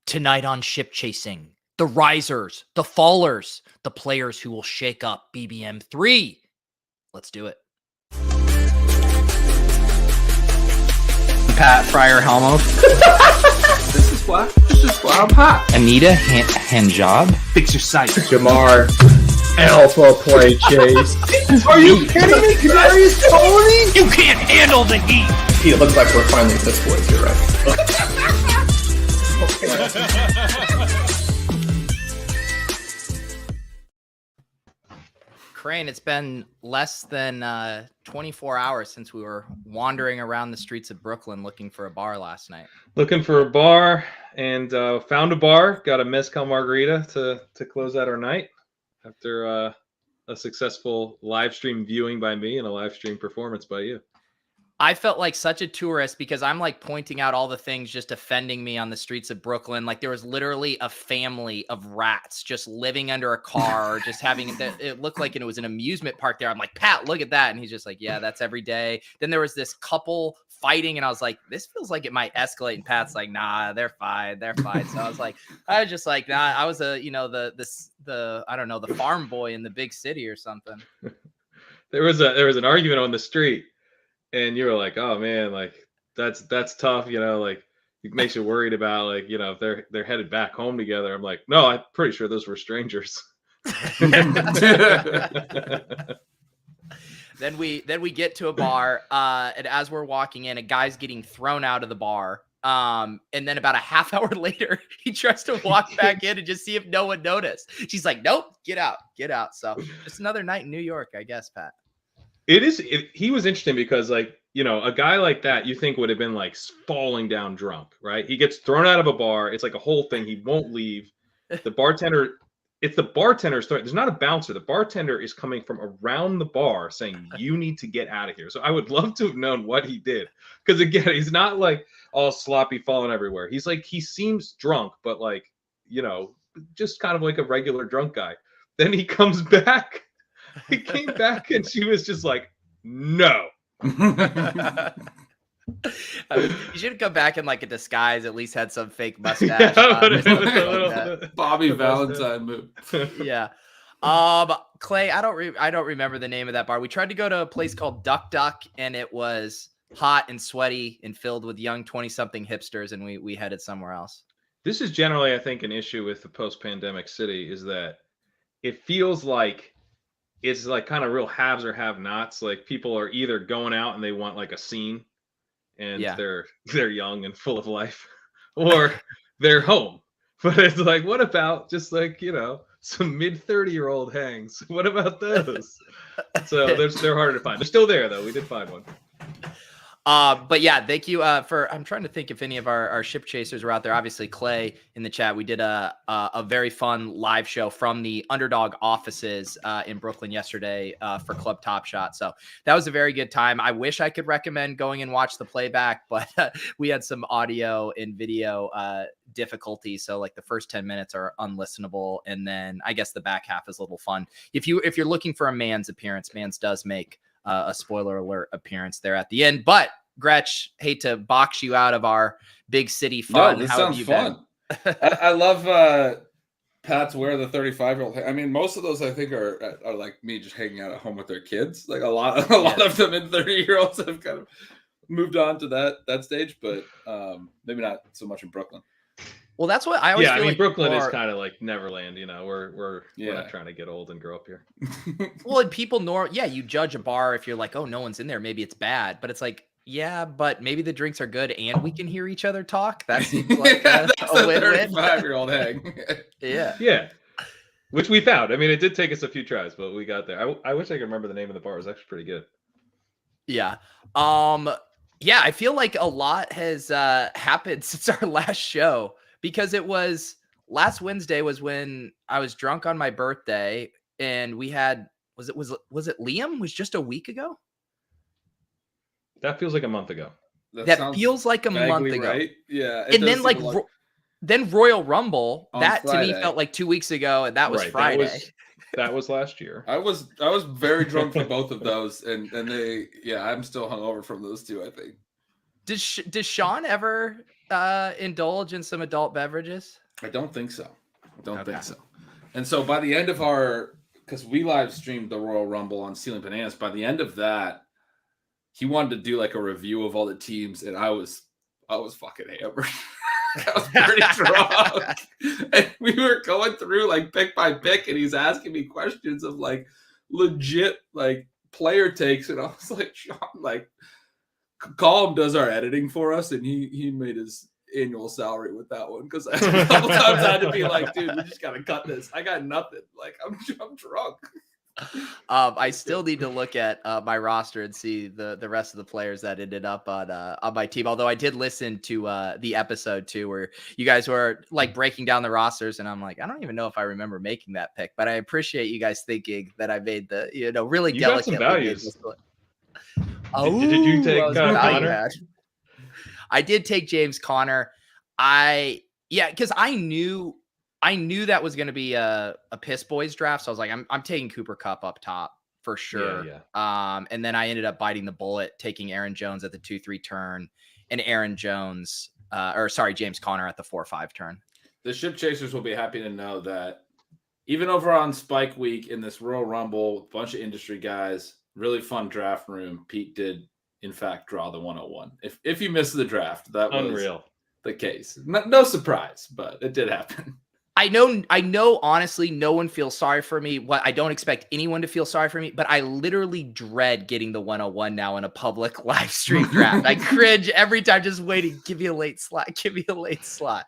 Tonight on Ship Chasing, the risers, the fallers, the players who will shake up BBM 3. Let's do it. Pat Fryer Helmo. This is why I'm hot. Anita Handjob. Fix your sight. Jamar Alpha Play Chase. Are you kidding me? Kadarius Toney? You can't handle the heat. It looks like we're finally this boys. You're right. Crane, it's been less than 24 hours since we were wandering around the streets of Brooklyn looking for a bar last night. Looking for a bar and found a bar. Got a mezcal margarita to close out our night after a successful live stream viewing by me and a live stream performance by you. I felt like such a tourist because I'm like pointing out all the things just offending me on the streets of Brooklyn. Like there was literally a family of rats just living under a car, just having it looked like it was an amusement park there. I'm like, Pat, look at that. And he's just like, yeah, that's every day. Then there was this couple fighting and I was like, this feels like it might escalate. And Pat's like, nah, they're fine. They're fine. So I was just like, nah, I was I don't know, the farm boy in the big city or something. There was an argument on the street. And you were like, oh man, like that's tough, like it makes you worried about like, if they're headed back home together. I'm like, no, I'm pretty sure those were strangers. Then we get to a bar, and as we're walking in, a guy's getting thrown out of the bar. And then about a half hour later, he tries to walk back in and just see if no one noticed. She's like, nope, get out. So just another night in New York, I guess, Pat. He was interesting because a guy like that you think would have been like falling down drunk, right? He gets thrown out of a bar. It's like a whole thing. He won't leave. The bartender's story. There's not a bouncer. The bartender is coming from around the bar saying, you need to get out of here. So I would love to have known what he did. Because again, he's not like all sloppy falling everywhere. He's like, he seems drunk, but like, just kind of like a regular drunk guy. Then he comes back. He came back and she was just like, no. You should have come back in like a disguise, at least had some fake mustache. Bobby Valentine move. Yeah. Clay, I don't remember the name of that bar. We tried to go to a place called Duck Duck and it was hot and sweaty and filled with young 20-something hipsters and we headed somewhere else. This is generally, I think, an issue with the post-pandemic city is that it feels like it's like kind of real haves or have-nots. Like people are either going out and they want like a scene and they're young and full of life, or they're home. But it's like, what about just like, some mid-30-year-old hangs? What about those? So they're harder to find. They're still there though. We did find one. But yeah, thank you for. I'm trying to think if any of our ship chasers were out there. Obviously, Clay in the chat. We did a very fun live show from the Underdog offices in Brooklyn yesterday for Club Top Shot. So that was a very good time. I wish I could recommend going and watch the playback, but we had some audio and video difficulties. So like the first 10 minutes are unlistenable, and then I guess the back half is a little fun. If you're looking for a Mans appearance, Mans does make a spoiler alert appearance there at the end. But Gretch, hate to box you out of our big city fun. No, this How sounds fun. I love Pat's wear the 35-year-old. I mean, most of those I think are like me just hanging out at home with their kids. Like a lot of them in 30-year-olds have kind of moved on to that stage, but maybe not so much in Brooklyn. Well, that's what I always feel like Brooklyn is kind of like Neverland, we're not trying to get old and grow up here. Well, and people you judge a bar if you're like, oh, no one's in there, maybe it's bad, but it's like, yeah, but maybe the drinks are good and we can hear each other talk. That seems like that's a 35-year-old hang. Yeah. Which we found. I mean, it did take us a few tries, but we got there. I wish I could remember the name of the bar. It was actually pretty good. Yeah. Yeah, I feel like a lot has happened since our last show. Because it was last Wednesday was when I was drunk on my birthday and we had, was it Liam was just a week ago? That feels like a month ago. That feels like a month ago. Right? Yeah. And then then Royal Rumble, that Friday. To me felt like 2 weeks ago. And that was Friday. That was last year. I was very drunk for both of those. And I'm still hungover from those two, I think. Does Sean ever indulge in some adult beverages? I don't think so. I don't Okay. think so. And so by the end of because we live streamed the Royal Rumble on Stealing Bananas, by the end of that, he wanted to do like a review of all the teams, and I was fucking hammered. I was pretty drunk, and we were going through like pick by pick, and he's asking me questions of like legit like player takes, and I was like, Sean, like, Colm does our editing for us, and he made his annual salary with that one because a couple times I had to be like, dude, we just gotta cut this. I got nothing. Like I'm drunk. I still need to look at my roster and see the rest of the players that ended up on my team. Although I did listen to the episode too, where you guys were like breaking down the rosters, and I'm like, I don't even know if I remember making that pick, but I appreciate you guys thinking that I made the really You got delicate some values. Did you take Connor? I did take James Conner. Because I knew that was going to be a Piss Boys draft. So I was like, I'm taking Cooper Kupp up top for sure. Yeah. And then I ended up biting the bullet, taking Aaron Jones at the 2-3 turn and James Conner at the 4-5 turn. The ship chasers will be happy to know that even over on Spike Week in this Royal Rumble, a bunch of industry guys, really fun draft room, Pete did in fact draw the 101. If you missed the draft, that was unreal. The case. No surprise, but it did happen. I know, honestly, no one feels sorry for me. I don't expect anyone to feel sorry for me, but I literally dread getting the 101 now in a public live stream draft. I cringe every time just waiting. Give me a late slot.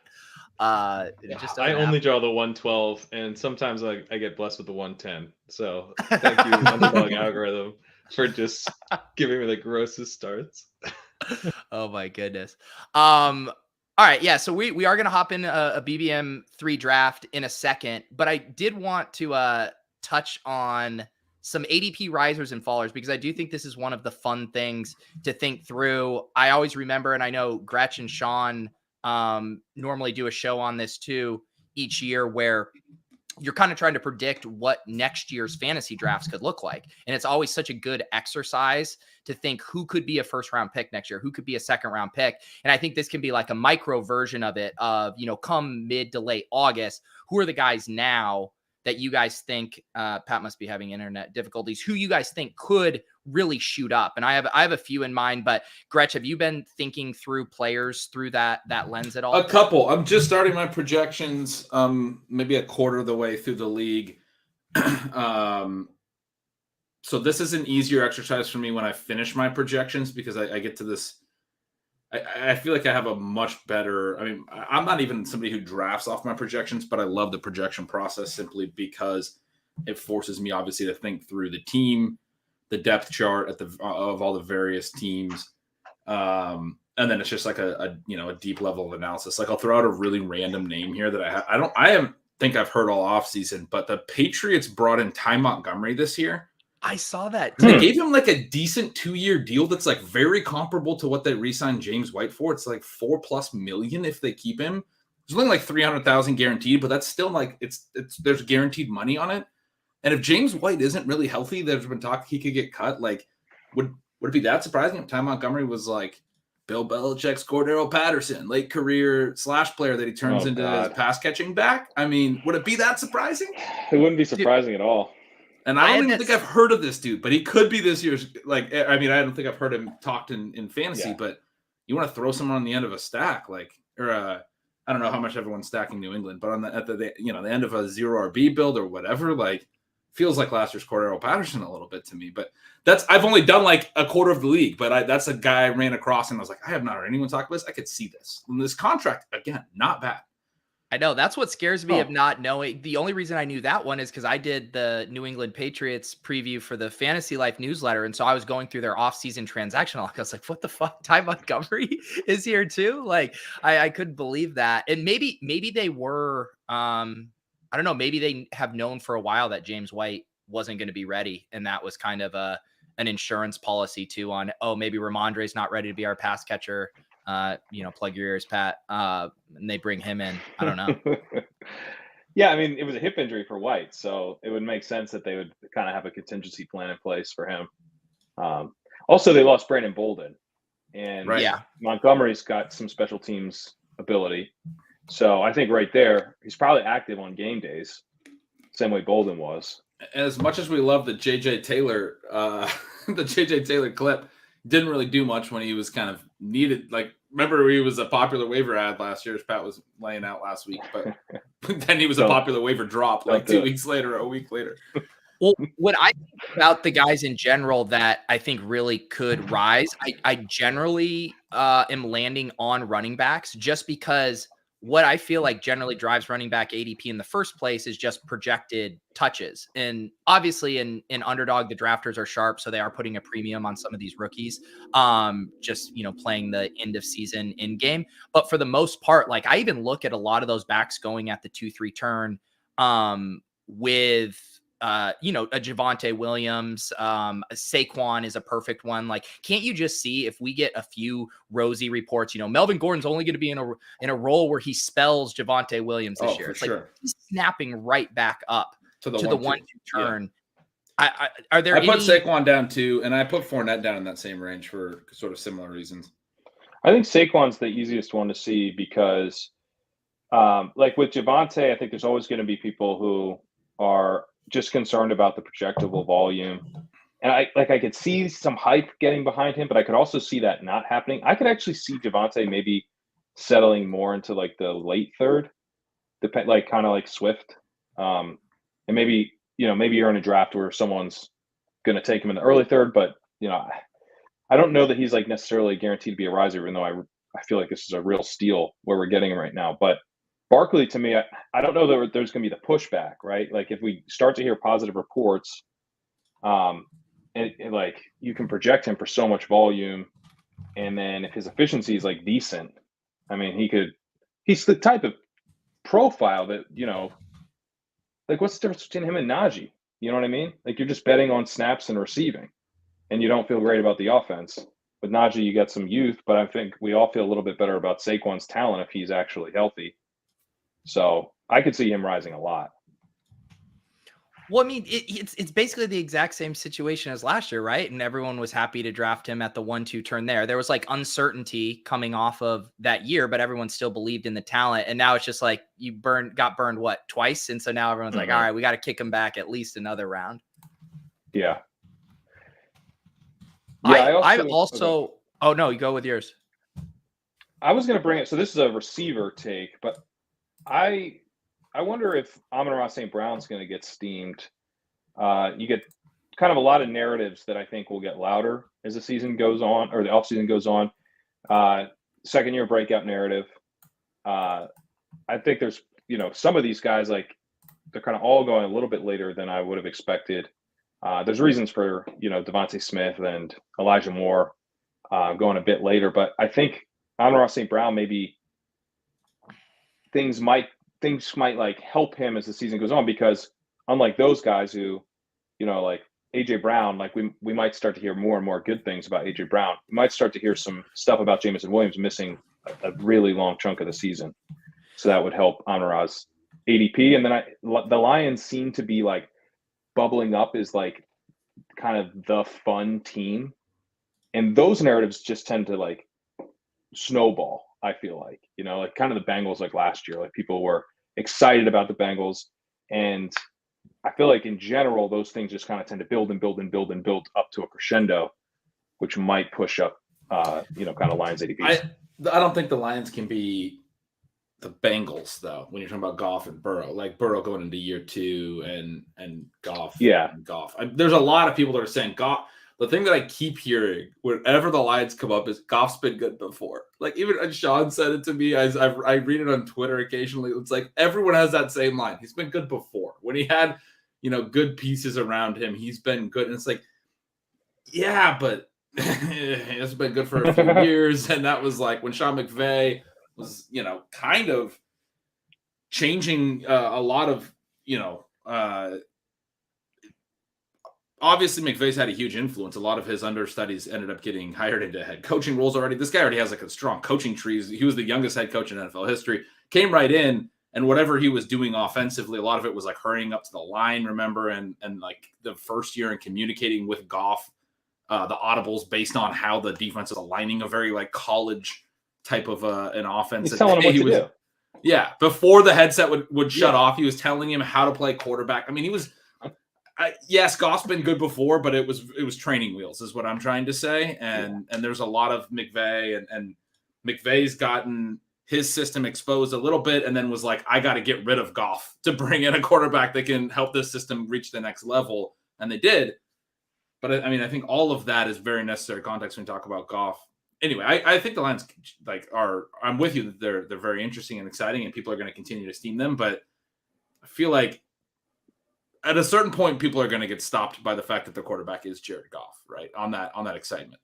I only draw the 112, and sometimes I get blessed with the 110. So thank you, Underdog algorithm, for just giving me the grossest starts. Oh my goodness. All right, yeah, so we are going to hop in a BBM 3 draft in a second, but I did want to touch on some ADP risers and fallers because I do think this is one of the fun things to think through. I always remember, and I know Gretch and Sean normally do a show on this too each year, where you're kind of trying to predict what next year's fantasy drafts could look like. And it's always such a good exercise to think who could be a first round pick next year, who could be a second round pick. And I think this can be like a micro version of it of, come mid to late August, who are the guys now that you guys think, Pat must be having internet difficulties, who you guys think could really shoot up? And I have a few in mind, but Gretch, have you been thinking through players through that lens at all? A couple. I'm just starting my projections, maybe a quarter of the way through the league. So this is an easier exercise for me when I finish my projections because I get to this. I feel like I have a much better. I mean, I'm not even somebody who drafts off my projections, but I love the projection process simply because it forces me obviously to think through the team, the depth chart of all the various teams, and then it's just like a deep level of analysis. Like I'll throw out a really random name here that I think I've heard all off season, but the Patriots brought in Ty Montgomery this year. I saw that. They gave him like a decent 2-year deal that's like very comparable to what they re-signed James White for. It's like $4+ million if they keep him. There's only like 300,000 guaranteed, but that's still like it's there's guaranteed money on it. And if James White isn't really healthy, there's been talk he could get cut. Like, would it be that surprising if Ty Montgomery was like Bill Belichick's Cordero Patterson, late career / player that he turns into his pass catching back? I mean, would it be that surprising? It wouldn't be surprising at all. And I don't even think I've heard of this dude, but he could be this year's. Like, I mean, I don't think I've heard him talked in fantasy, but you want to throw someone on the end of a stack, like, or I don't know how much everyone's stacking New England, but at the end of a 0 RB build or whatever, like, feels like last year's Cordero Patterson a little bit to me. But I've only done like a quarter of the league, but that's a guy I ran across and I was like, I have not heard anyone talk about this. I could see this. And this contract, again, not bad. I know that's what scares me of not knowing. The only reason I knew that one is because I did the New England Patriots preview for the Fantasy Life newsletter. And so I was going through their offseason transaction. I was like, what the fuck? Ty Montgomery is here too? Like, I couldn't believe that. And maybe they were, I don't know, maybe they have known for a while that James White wasn't going to be ready. And that was kind of an insurance policy too on, maybe Ramondre's not ready to be our pass catcher. Plug your ears, Pat. And they bring him in. I don't know. Yeah, I mean, it was a hip injury for White, so it would make sense that they would kind of have a contingency plan in place for him. Also, they lost Brandon Bolden, and Right. Yeah. Montgomery's got some special teams ability. So I think right there, he's probably active on game days, same way Bolden was. As much as we love the JJ Taylor, the JJ Taylor clip, didn't really do much when he was kind of needed. Like, remember he was a popular waiver ad last year, as Pat was laying out last week, but then he was a popular waiver drop like 2 weeks later, a week later. Well, what I think about the guys in general that I think really could rise, I generally am landing on running backs just because what I feel like generally drives running back ADP in the first place is just projected touches. And obviously in Underdog, the drafters are sharp, so they are putting a premium on some of these rookies, just, playing the end of season in game. But for the most part, like I even look at a lot of those backs going at the 2-3 turn with a Javonte Williams, Saquon is a perfect one. Like, can't you just see if we get a few rosy reports, Melvin Gordon's only going to be in a role where he spells Javonte Williams this year. It's sure. Like he's snapping right back up to the 1-2 turn. Yeah. Are there? I put Saquon down too, and I put Fournette down in that same range for sort of similar reasons. I think Saquon's the easiest one to see because, like with Javonte, I think there's always going to be people who are just concerned about the projectable volume. And I could see some hype getting behind him, but I could also see that not happening. I could actually see Javonte maybe settling more into like the late third, like kind of like Swift. And maybe you're in a draft where someone's going to take him in the early third, but I don't know that he's like necessarily guaranteed to be a riser, even though I feel like this is a real steal where we're getting him right now. But Barkley, to me, I don't know that there's going to be the pushback, right? Like if we start to hear positive reports, and like you can project him for so much volume, and then if his efficiency is like decent, I mean, he's the type of profile that, like what's the difference between him and Najee? You know what I mean? Like you're just betting on snaps and receiving, and you don't feel great about the offense. With Najee, you got some youth, but I think we all feel a little bit better about Saquon's talent if he's actually healthy. So I could see him rising a lot. Well, I mean, it's basically the exact same situation as last year, right? And everyone was happy to draft him at the 1-2 turn there. There was like uncertainty coming off of that year, but everyone still believed in the talent. And now it's just like you got burned what, twice? And so now everyone's like, all right, we got to kick him back at least another round. Yeah. I also oh no, you go with yours. I was going to bring it. So this is a receiver take, but I wonder if Amon-Ra St. Brown's going to get steamed. You get kind of a lot of narratives that I think will get louder as the season goes on, or the offseason goes on. Second-year breakout narrative. I think there's, some of these guys, like, they're kind of all going a little bit later than I would have expected. There's reasons for, Devontae Smith and Elijah Moore going a bit later, but I think Amon-Ra St. Brown maybe things might like help him as the season goes on, because unlike those guys who, like AJ Brown, like we might start to hear more and more good things about AJ Brown. We might start to hear some stuff about Jameson Williams missing a really long chunk of the season. So that would help Amon-Ra's ADP. And then the Lions seem to be like bubbling up as like kind of the fun team. And those narratives just tend to like snowball, I feel like, like kind of the Bengals like last year, like people were excited about the Bengals. And I feel like in general, those things just kind of tend to build and build and build and build up to a crescendo, which might push up, kind of Lions ADP. I don't think the Lions can be the Bengals though, when you're talking about Goff and Burrow, like Burrow going into year 2 and Goff. Yeah. And Goff. There's a lot of people that are saying Goff. The thing that I keep hearing whenever the Lions come up is Goff's been good before. Like even Sean said it to me. I read it on Twitter occasionally. It's like everyone has that same line. He's been good before. When he had, good pieces around him, he's been good. And it's like, yeah, but it's been good for a few years. And that was like when Sean McVay was, kind of changing a lot of, obviously, McVay's had a huge influence. A lot of his understudies ended up getting hired into head coaching roles already. This guy already has like a strong coaching tree. He was the youngest head coach in NFL history. Came right in, and whatever he was doing offensively, a lot of it was like hurrying up to the line, remember? And like the first year and communicating with Goff the audibles based on how the defense is aligning, a very like college type of an offense. He's telling him what to do. Yeah, before the headset would shut off, he was telling him how to play quarterback. I mean, he was yes, Goff's been good before, but it was training wheels is what I'm trying to say. And there's a lot of McVay and McVay's gotten his system exposed a little bit and then was like, I got to get rid of Goff to bring in a quarterback that can help this system reach the next level. And they did. But I mean, I think all of that is very necessary context when we talk about Goff. Anyway, I think the Lions I'm with you that they're very interesting and exciting and people are going to continue to steam them. But I feel like at a certain point, people are going to get stopped by the fact that the quarterback is Jared Goff, right? On that excitement.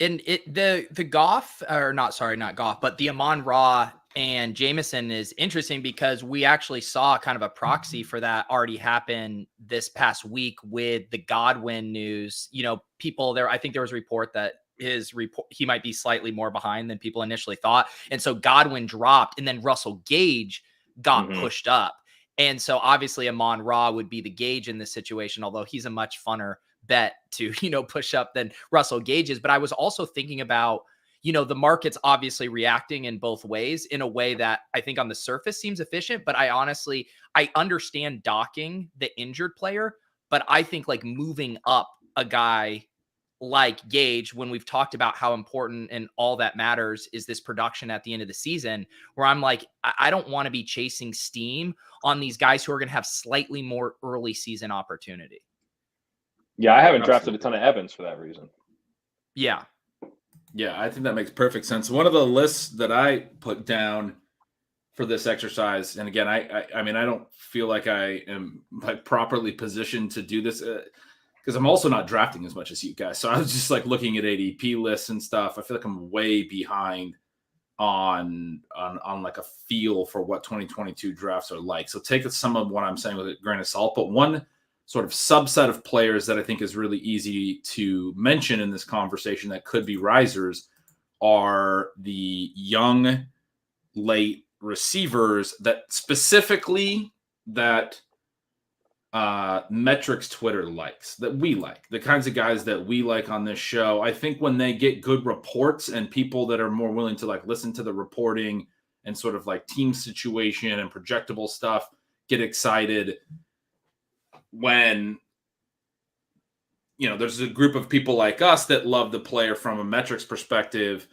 And the Goff, or not Goff, but the Amon-Ra and Jameson is interesting because we actually saw kind of a proxy for that already happen this past week with the Godwin news. You know, people there, I think there was a report that he might be slightly more behind than people initially thought. And so Godwin dropped and then Russell Gage got pushed up. And so obviously Amon-Ra would be the Gage in this situation, although he's a much funner bet to, push up than Russell Gage is. But I was also thinking about, the market's obviously reacting in both ways in a way that I think on the surface seems efficient. But I understand docking the injured player, but I think like moving up a guy like Gage, when we've talked about how important and all that matters is this production at the end of the season, where I'm like, I don't want to be chasing steam on these guys who are going to have slightly more early season opportunity. Yeah, I haven't drafted a ton of Evans for that reason. Yeah. Yeah, I think that makes perfect sense. One of the lists that I put down for this exercise, and again, I mean, I don't feel like I am like properly positioned to do this because I'm also not drafting as much as you guys. So I was just like looking at ADP lists and stuff. I feel like I'm way behind on like a feel for what 2022 drafts are like. So take some of what I'm saying with a grain of salt, but one sort of subset of players that I think is really easy to mention in this conversation that could be risers are the young, late receivers that specifically that Metrics Twitter likes, that we like, the kinds of guys that we like on this show. I think when they get good reports and people that are more willing to like listen to the reporting and sort of like team situation and projectable stuff get excited when, there's a group of people like us that love the player from a metrics perspective.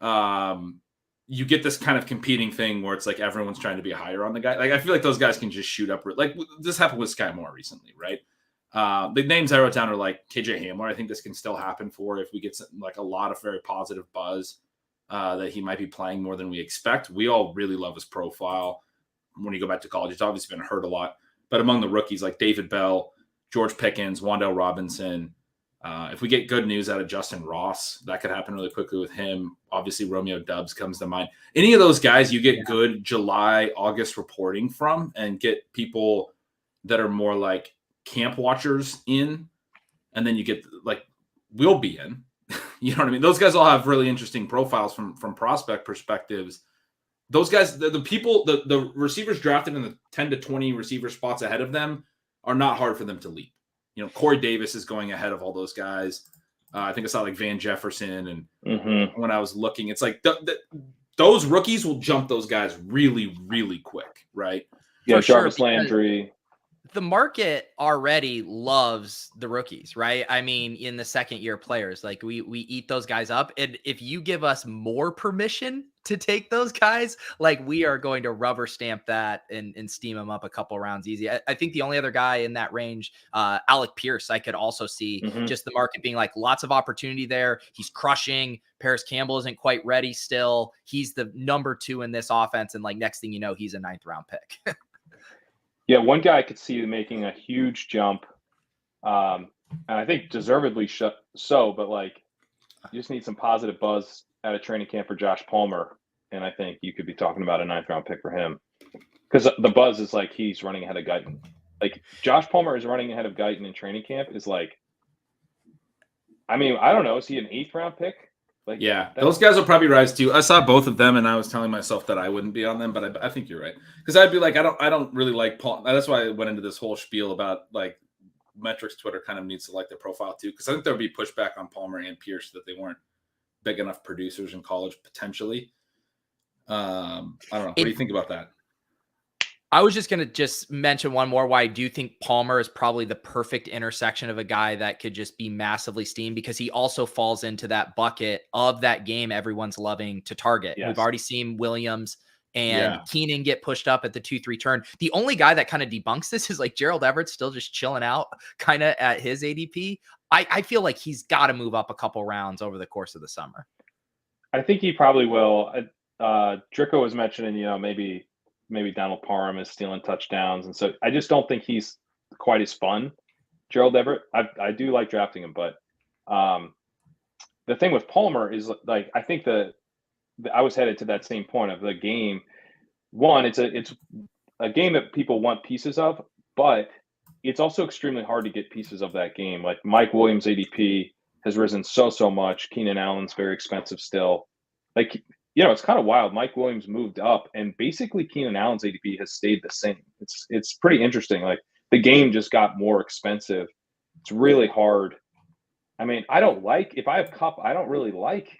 You get this kind of competing thing where it's like everyone's trying to be higher on the guy. Like I feel like those guys can just shoot up. Like this happened with Sky Moore recently, right? The names I wrote down are like KJ Hamler. I think this can still happen if we get like a lot of very positive buzz that he might be playing more than we expect. We all really love his profile. When you go back to college, it's obviously been hurt a lot. But among the rookies like David Bell, George Pickens, Wan'Dale Robinson, if we get good news out of Justin Ross, that could happen really quickly with him. Obviously, Romeo Doubs comes to mind. Any of those guys you get good July, August reporting from and get people that are more like camp watchers in, and then you get like we'll be in. You know what I mean? Those guys all have really interesting profiles from prospect perspectives. Those guys, the receivers drafted in the 10 to 20 receiver spots ahead of them are not hard for them to leap. Corey Davis is going ahead of all those guys. I think I saw like Van Jefferson. And when I was looking, it's like those rookies will jump those guys really, really quick, right? Yeah, Jarvis Landry. The market already loves the rookies, right? I mean, in the second year players, like we eat those guys up. And if you give us more permission to take those guys, like we are going to rubber stamp that and steam them up a couple rounds easy. I think the only other guy in that range, Alec Pierce, I could also see just the market being like lots of opportunity there. He's crushing. Paris Campbell isn't quite ready still. He's the number 2 in this offense. And like next thing you know, he's a 9th round pick. Yeah, one guy I could see making a huge jump, and I think deservedly so, but like you just need some positive buzz at a training camp for Josh Palmer, and I think you could be talking about a 9th round pick for him because the buzz is like he's running ahead of Guyton. Like Josh Palmer is running ahead of Guyton in training camp is like, I mean, I don't know, is he an 8th round pick? Like, yeah, those guys will probably rise too. I saw both of them, and I was telling myself that I wouldn't be on them, but I think you're right because I'd be like, I don't really like Paul. That's why I went into this whole spiel about like Metrics Twitter kind of needs to like their profile too, because I think there would be pushback on Palmer and Pierce that they weren't big enough producers in college potentially. I don't know. What do you think about that? I was just going to just mention one more why I do think Palmer is probably the perfect intersection of a guy that could just be massively steamed, because he also falls into that bucket of that game everyone's loving to target. Yes. We've already seen Williams and Keenan get pushed up at the 2-3 turn. The only guy that kind of debunks this is like Gerald Everett's still just chilling out kind of at his ADP. I feel like he's got to move up a couple rounds over the course of the summer. I think he probably will. Dricko was mentioning, maybe Donald Parham is stealing touchdowns. And so I just don't think he's quite as fun. Gerald Everett, I do like drafting him, but the thing with Palmer is like, I think I was headed to that same point of the game. One, it's a game that people want pieces of, but it's also extremely hard to get pieces of that game. Like Mike Williams' ADP has risen so much. Keenan Allen's very expensive still. Like, it's kind of wild. Mike Williams moved up, and basically Keenan Allen's ADP has stayed the same. It's pretty interesting. Like the game just got more expensive. It's really hard. I mean, if I have Kupp, I don't really like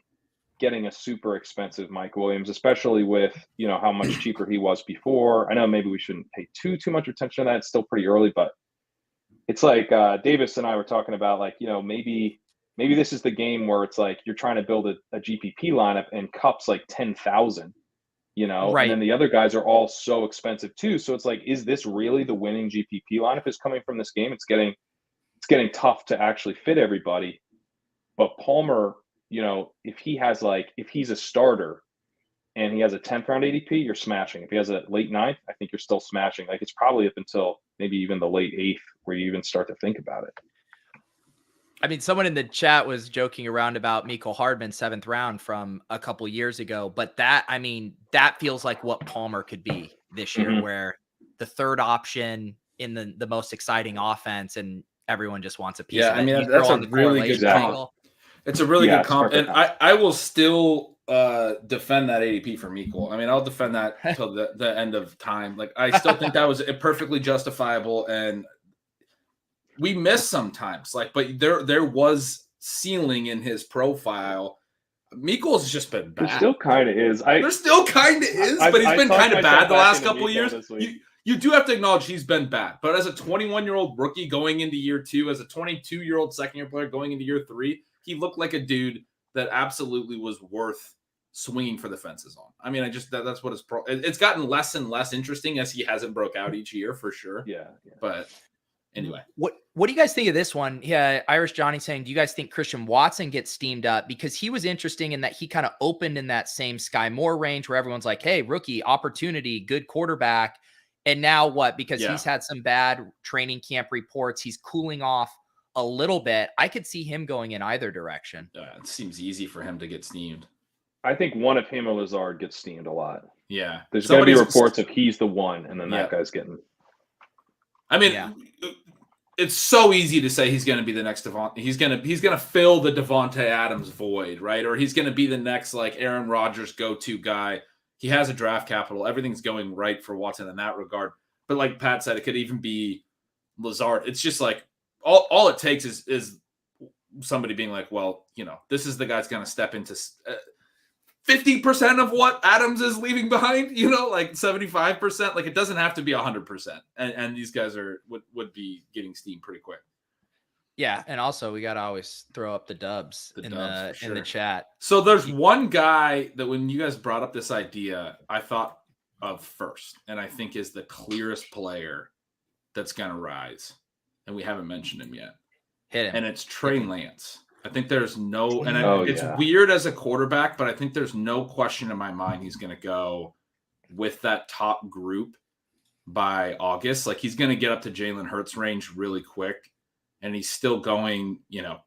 getting a super expensive Mike Williams, especially with, how much cheaper he was before. I know maybe we shouldn't pay too much attention to that. It's still pretty early, but it's like Davis and I were talking about, like, maybe this is the game where it's like you're trying to build a GPP lineup and Kupp's like 10,000, right. And then the other guys are all so expensive too. So it's like, is this really the winning GPP lineup is coming from this game? It's getting tough to actually fit everybody. But Palmer, if he's a starter and he has a 10th round ADP, you're smashing. If he has a late 9th, I think you're still smashing. Like it's probably up until maybe even the late 8th where you even start to think about it. I mean, someone in the chat was joking around about Mecole Hardman 7th round from a couple years ago, but that feels like what Palmer could be this year, where the third option in the most exciting offense and everyone just wants a piece of it. I mean, that's a really good comp. It's a really good comp. And I will still defend that ADP for Mecole. I mean, I'll defend that till the end of time. Like, I still think that was perfectly justifiable, and we miss sometimes, but there was ceiling in his profile. Mecole's just been bad. There still kind of is. But he's been kind of bad the last couple of years. You do have to acknowledge he's been bad. But as a 21-year-old rookie going into year 2, as a 22-year-old second-year player going into year 3, he looked like a dude that absolutely was worth swinging for the fences on. I mean, that's what it's gotten less and less interesting as he hasn't broke out each year for sure. Yeah. But anyway, what do you guys think of this one? Yeah, Irish Johnny saying, do you guys think Christian Watson gets steamed up? Because he was interesting in that he kind of opened in that same Sky Moore range where everyone's like, hey, rookie, opportunity, good quarterback. And now what? Because he's had some bad training camp reports. He's cooling off a little bit. I could see him going in either direction. It seems easy for him to get steamed. I think one of him or Lazard gets steamed a lot. Yeah. There's going to be reports of he's the one, and then that guy's getting. I mean, it's so easy to say he's going to be the next Devontae. He's going to fill the Devontae Adams void, right? Or he's going to be the next like Aaron Rodgers go-to guy. He has a draft capital. Everything's going right for Watson in that regard. But like Pat said, it could even be Lazard. It's just like all it takes is somebody being like, well, this is the guy's going to step into 50% of what Adams is leaving behind, like 75%. Like it doesn't have to be 100%. And these guys would be getting steamed pretty quick. Yeah, and also we got to always throw up the dubs in the chat. So there's one guy that when you guys brought up this idea, I thought of first, and I think is the clearest player that's going to rise, and we haven't mentioned him yet. Hit him. And it's Trey Lance. I think there's no, and it's weird as a quarterback, but I think there's no question in my mind he's going to go with that top group by August. Like he's going to get up to Jalen Hurts range really quick. And he's still going,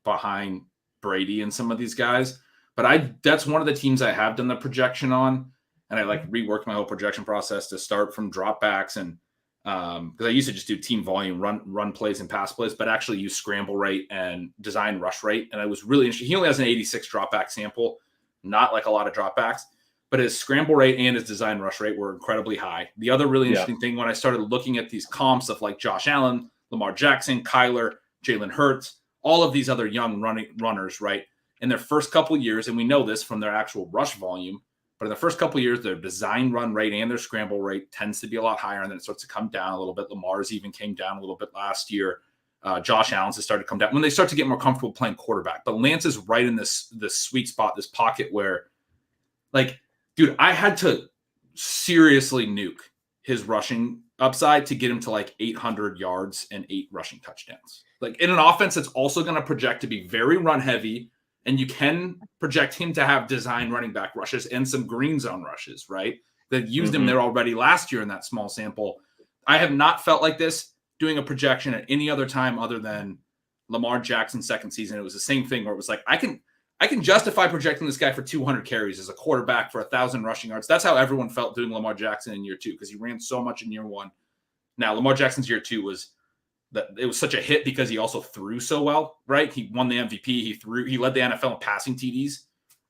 behind Brady and some of these guys. But that's one of the teams I have done the projection on. And I reworked my whole projection process to start from dropbacks. And because I used to just do team volume, run plays and pass plays, but actually use scramble rate and design rush rate. And I was really interested. He only has an 86 dropback sample, not like a lot of dropbacks, but his scramble rate and his design rush rate were incredibly high. The other really interesting thing when I started looking at these comps of like Josh Allen, Lamar Jackson, Kyler, Jalen Hurts, all of these other young runners, right? In their first couple years, and we know this from their actual rush volume, but in the first couple years, their design run rate and their scramble rate tends to be a lot higher, and then it starts to come down a little bit. Lamar's even came down a little bit last year. Josh Allen's has started to come down when they start to get more comfortable playing quarterback. But Lance is right in this sweet spot, this pocket where, like, dude, I had to seriously nuke his rushing upside to get him to like 800 yards and 8 rushing touchdowns. Like in an offense that's also going to project to be very run heavy, and you can project him to have design running back rushes and some green zone rushes, right? That used him there already last year in that small sample. I have not felt like this doing a projection at any other time other than Lamar Jackson's second season. It was the same thing where it was like, I can justify projecting this guy for 200 carries as a quarterback for 1,000 rushing yards. That's how everyone felt doing Lamar Jackson in year 2 because he ran so much in year 1. Now, Lamar Jackson's year 2 was that it was such a hit because he also threw so well, right? He won the MVP. He led the NFL in passing TDs.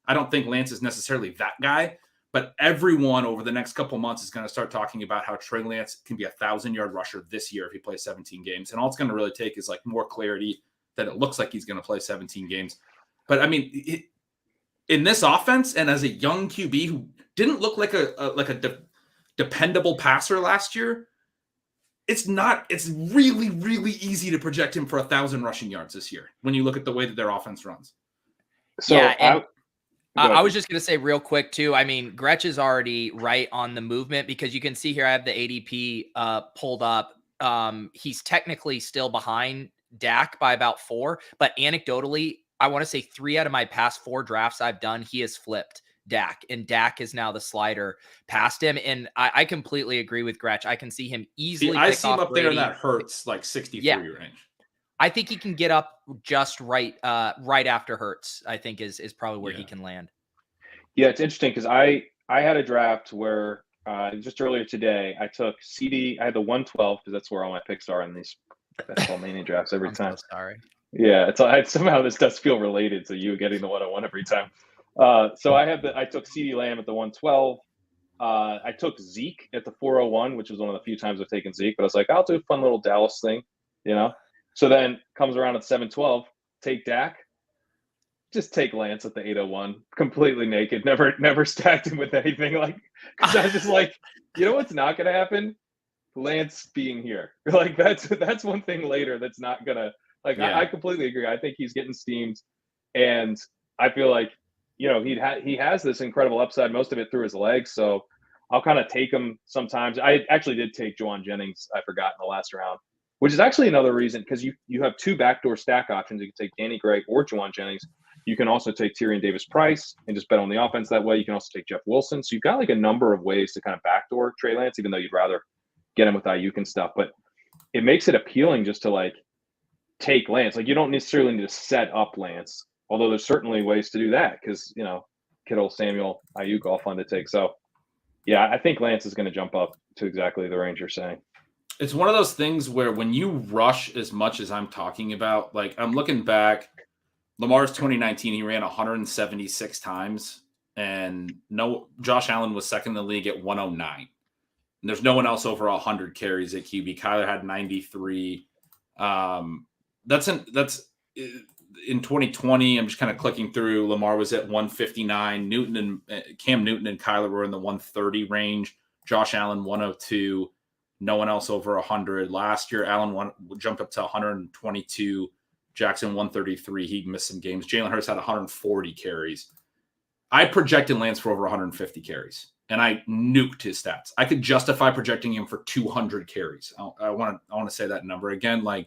I don't think Lance is necessarily that guy, but everyone over the next couple months is going to start talking about how Trey Lance can be 1,000-yard rusher this year if he plays 17 games. And all it's going to really take is like more clarity that it looks like he's going to play 17 games. But I mean, in this offense and as a young QB who didn't look like a dependable passer last year, it's really, really easy to project him for 1,000 rushing yards this year when you look at the way that their offense runs. So yeah, and I was just going to say real quick too. I mean, Gretsch is already right on the movement because you can see here I have the ADP pulled up. He's technically still behind Dak by about 4, but anecdotally, I want to say 3 out of my past 4 drafts I've done, he has flipped Dak, and Dak is now the slider past him. And I completely agree with Gretsch. I can see him easily. I see him up Brady. there in that Hurts like 63 range. I think he can get up just right after Hurts, I think is probably where he can land. Yeah, it's interesting because I had a draft where just earlier today I took CD. I had the 112 because that's where all my picks are in these basketball mania drafts every time. So sorry. Yeah, somehow this does feel related to you getting the 101 every time. So I took CD Lamb at the 112. I took Zeke at the 401, which was one of the few times I've taken Zeke, but I was like, I'll do a fun little Dallas thing, you know? So then comes around at 712, take Dak, just take Lance at the 801, completely naked, never stacked him with anything. Like, because I was just like, you know what's not going to happen? Lance being here. Like, that's one thing later that's not going to, like, yeah. I completely agree. I think he's getting steamed, and I feel like, you know, he has this incredible upside, most of it through his legs. So I'll kind of take him sometimes. I actually did take Juwan Jennings, I forgot, in the last round, which is actually another reason, because you have 2 backdoor stack options. You can take Danny Gray or Juwan Jennings. You can also take Tyrion Davis-Price and just bet on the offense that way. You can also take Jeff Wilson. So you've got like a number of ways to kind of backdoor Trey Lance, even though you'd rather get him with Ayuk and stuff. But it makes it appealing just to like take Lance. Like, you don't necessarily need to set up Lance, although there's certainly ways to do that because, you know, Kittle, Samuel, Ayuk, all fun to take. So, yeah, I think Lance is going to jump up to exactly the range you're saying. It's one of those things where when you rush as much as I'm talking about, like I'm looking back, Lamar's 2019, he ran 176 times, and Josh Allen was second in the league at 109. And there's no one else over 100 carries at QB. Kyler had 93. That's in 2020. I'm just kind of clicking through. Lamar was at 159. Cam Newton and Kyler were in the 130 range. Josh Allen 102. No one else over 100. Last year, Allen jumped up to 122. Jackson 133. He missed some games. Jalen Hurts had 140 carries. I projected Lance for over 150 carries, and I nuked his stats. I could justify projecting him for 200 carries. I want to say that number again. Like,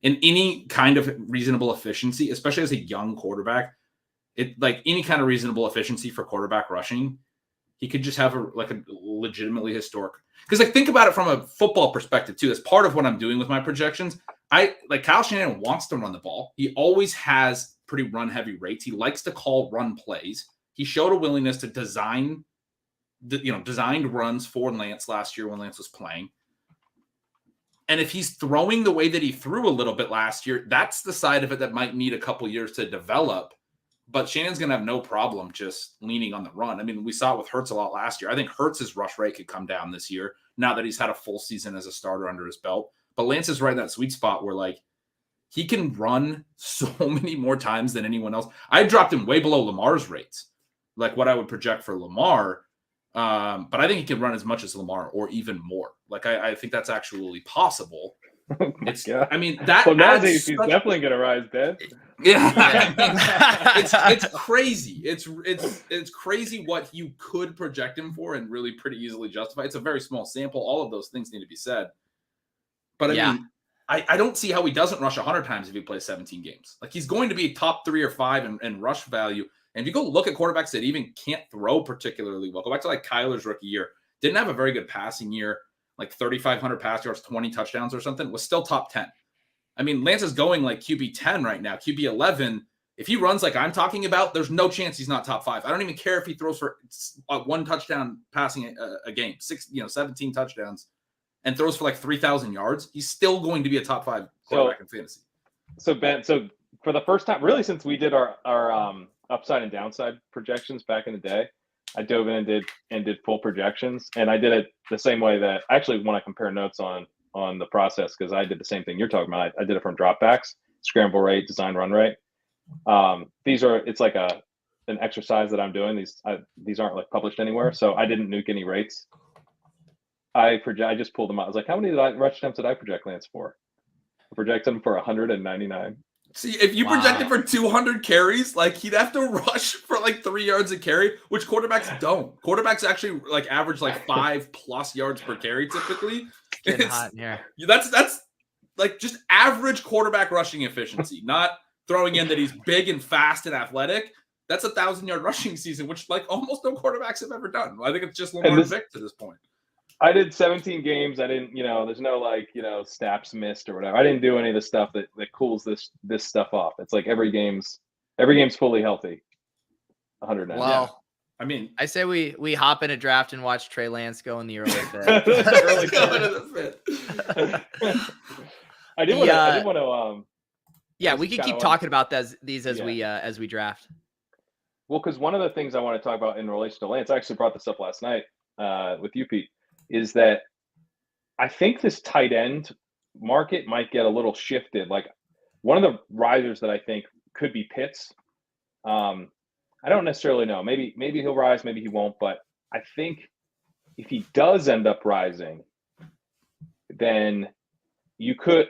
in any kind of reasonable efficiency, especially as a young quarterback, like any kind of reasonable efficiency for quarterback rushing, he could just have a legitimately historic. Because like think about it from a football perspective too. That's part of what I'm doing with my projections. Kyle Shanahan wants to run the ball. He always has pretty run heavy rates. He likes to call run plays. He showed a willingness to designed runs for Lance last year when Lance was playing. And if he's throwing the way that he threw a little bit last year, that's the side of it that might need a couple years to develop. But Shannon's going to have no problem just leaning on the run. I mean, we saw it with Hurts a lot last year. I think Hurts' rush rate could come down this year now that he's had a full season as a starter under his belt. But Lance is right in that sweet spot where, like, he can run so many more times than anyone else. I dropped him way below Lamar's rates, like what I would project for Lamar. But I think he can run as much as Lamar or even more. Like I think that's actually possible. I mean, that he's definitely going to rise, Ben. Yeah, it's crazy. It's crazy what you could project him for and really pretty easily justify. It's a very small sample. All of those things need to be said. But I mean, I don't see how he doesn't rush 100 times if he plays 17 games. Like he's going to be top 3 or 5 in rush value. And if you go look at quarterbacks that even can't throw particularly well, go back to like Kyler's rookie year, didn't have a very good passing year, like 3,500 pass yards, 20 touchdowns or something, was still top 10. I mean, Lance is going like QB 10 right now, QB 11. If he runs like I'm talking about, there's no chance he's not top 5. I don't even care if he throws for 1 touchdown passing a game, 17 touchdowns, and throws for like 3,000 yards. He's still going to be a top 5 quarterback in fantasy. So Ben, for the first time, really since we did our upside and downside projections back in the day, I dove in and did full projections, and I did it the same way that I actually want to compare notes on the process, because I did the same thing you're talking about. I did it from dropbacks, scramble rate, design run rate. It's like an exercise that I'm doing. These aren't like published anywhere, so I didn't nuke any rates. I just pulled them out. I was like, how many rush attempts did I project Lance for? I projected him for 199. See, if you projected for 200 carries, like he'd have to rush for like 3 yards a carry, which quarterbacks don't. Quarterbacks actually like average like 5+ yards per carry typically. Getting hot in here. That's like just average quarterback rushing efficiency, not throwing in that he's big and fast and athletic. That's 1,000-yard rushing season, which like almost no quarterbacks have ever done. I think it's just Lamar Vick to this point. I did 17 games. I didn't, there's no snaps missed or whatever. I didn't do any of the stuff that cools this stuff off. It's like every game's fully healthy. 109. Well, yeah. I mean, I say we hop in a draft and watch Trey Lance go in the early bit. I did want to. Yeah, we can keep talking about these as we draft. Well, because one of the things I want to talk about in relation to Lance, I actually brought this up last night with you, Pete, is that I think this tight end market might get a little shifted. Like one of the risers that I think could be Pitts. I don't necessarily know. Maybe he'll rise, maybe he won't. But I think if he does end up rising, then you could.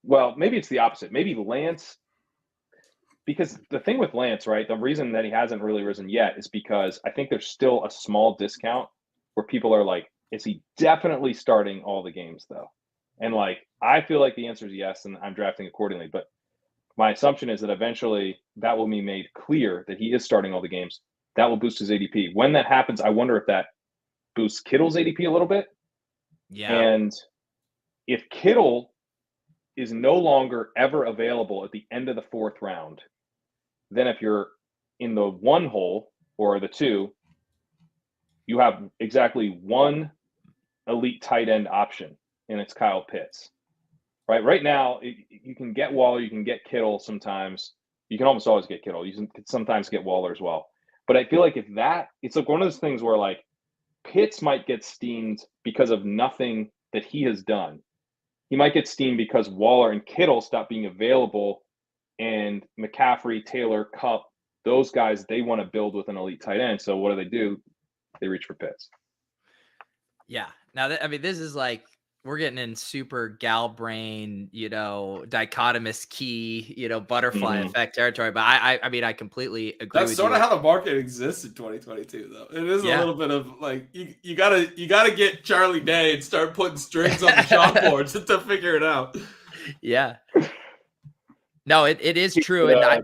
Well, maybe it's the opposite. Maybe Lance, because the thing with Lance, right? The reason that he hasn't really risen yet is because I think there's still a small discount where people are like, is he definitely starting all the games though? And like, I feel like the answer is yes, and I'm drafting accordingly. But my assumption is that eventually that will be made clear that he is starting all the games. That will boost his ADP. When that happens, I wonder if that boosts Kittle's ADP a little bit. Yeah. And if Kittle is no longer ever available at the end of the 4th round, then if you're in the 1 hole or the 2, you have exactly 1 elite tight end option, and it's Kyle Pitts. Right now, you can get Waller, you can get Kittle sometimes. You can almost always get Kittle. You can sometimes get Waller as well. But I feel like it's like one of those things where like Pitts might get steamed because of nothing that he has done. He might get steamed because Waller and Kittle stop being available, and McCaffrey, Taylor, Kupp, those guys, they want to build with an elite tight end. So what do? They reach for Pitts. Yeah. Now, this is like, we're getting in super gal brain, dichotomous key, butterfly effect territory. But I completely agree. That's sort of how the market exists in 2022, though. It is a little bit of like you gotta get Charlie Day and start putting strings on the chalkboards to figure it out. Yeah. No, it is true. And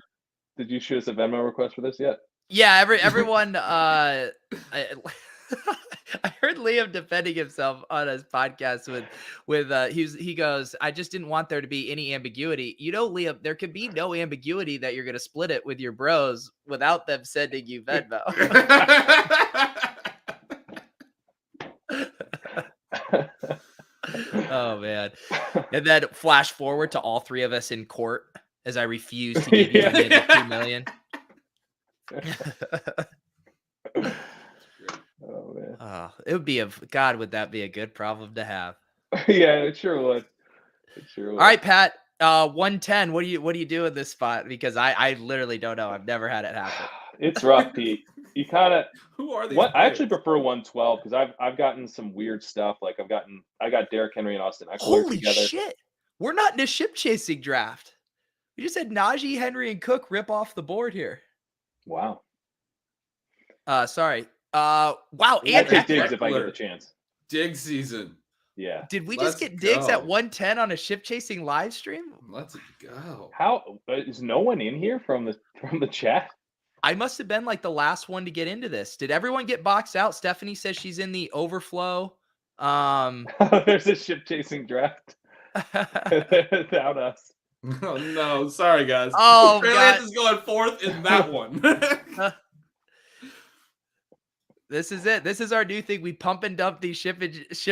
did you shoot us a Venmo request for this yet? Yeah, everyone. I heard Liam defending himself on his podcast with he goes, I just didn't want there to be any ambiguity. Liam, there could be no ambiguity that you're going to split it with your bros without them sending you Venmo. Oh man. And then flash forward to all 3 of us in court as I refuse to give you the $2 million. Oh man. It would be would that be a good problem to have? Yeah, it sure would. All right, Pat. 110. What do you do in this spot? Because I literally don't know. I've never had it happen. It's rough, Pete. You kind of. Who are these? I actually prefer 112 because I've gotten some weird stuff. Like I got Derrick Henry and Austin Eckler Holy together. shit! We're not in a ship chasing draft. We just had Najee, Henry, and Cook rip off the board here. Wow. Sorry. Wow. I take Diggs if I get the chance. Diggs season. Yeah. Did we Let's just get Diggs go. at 110 on a ship chasing live stream? Let's go. How is no one in here from the chat? I must have been like the last one to get into this. Did everyone get boxed out? Stephanie says she's in the overflow. There's a ship chasing draft without us. Oh no, sorry guys. Oh, Trey God. Lance is going fourth in that one. This is it. This is our new thing. We pump and dump these ship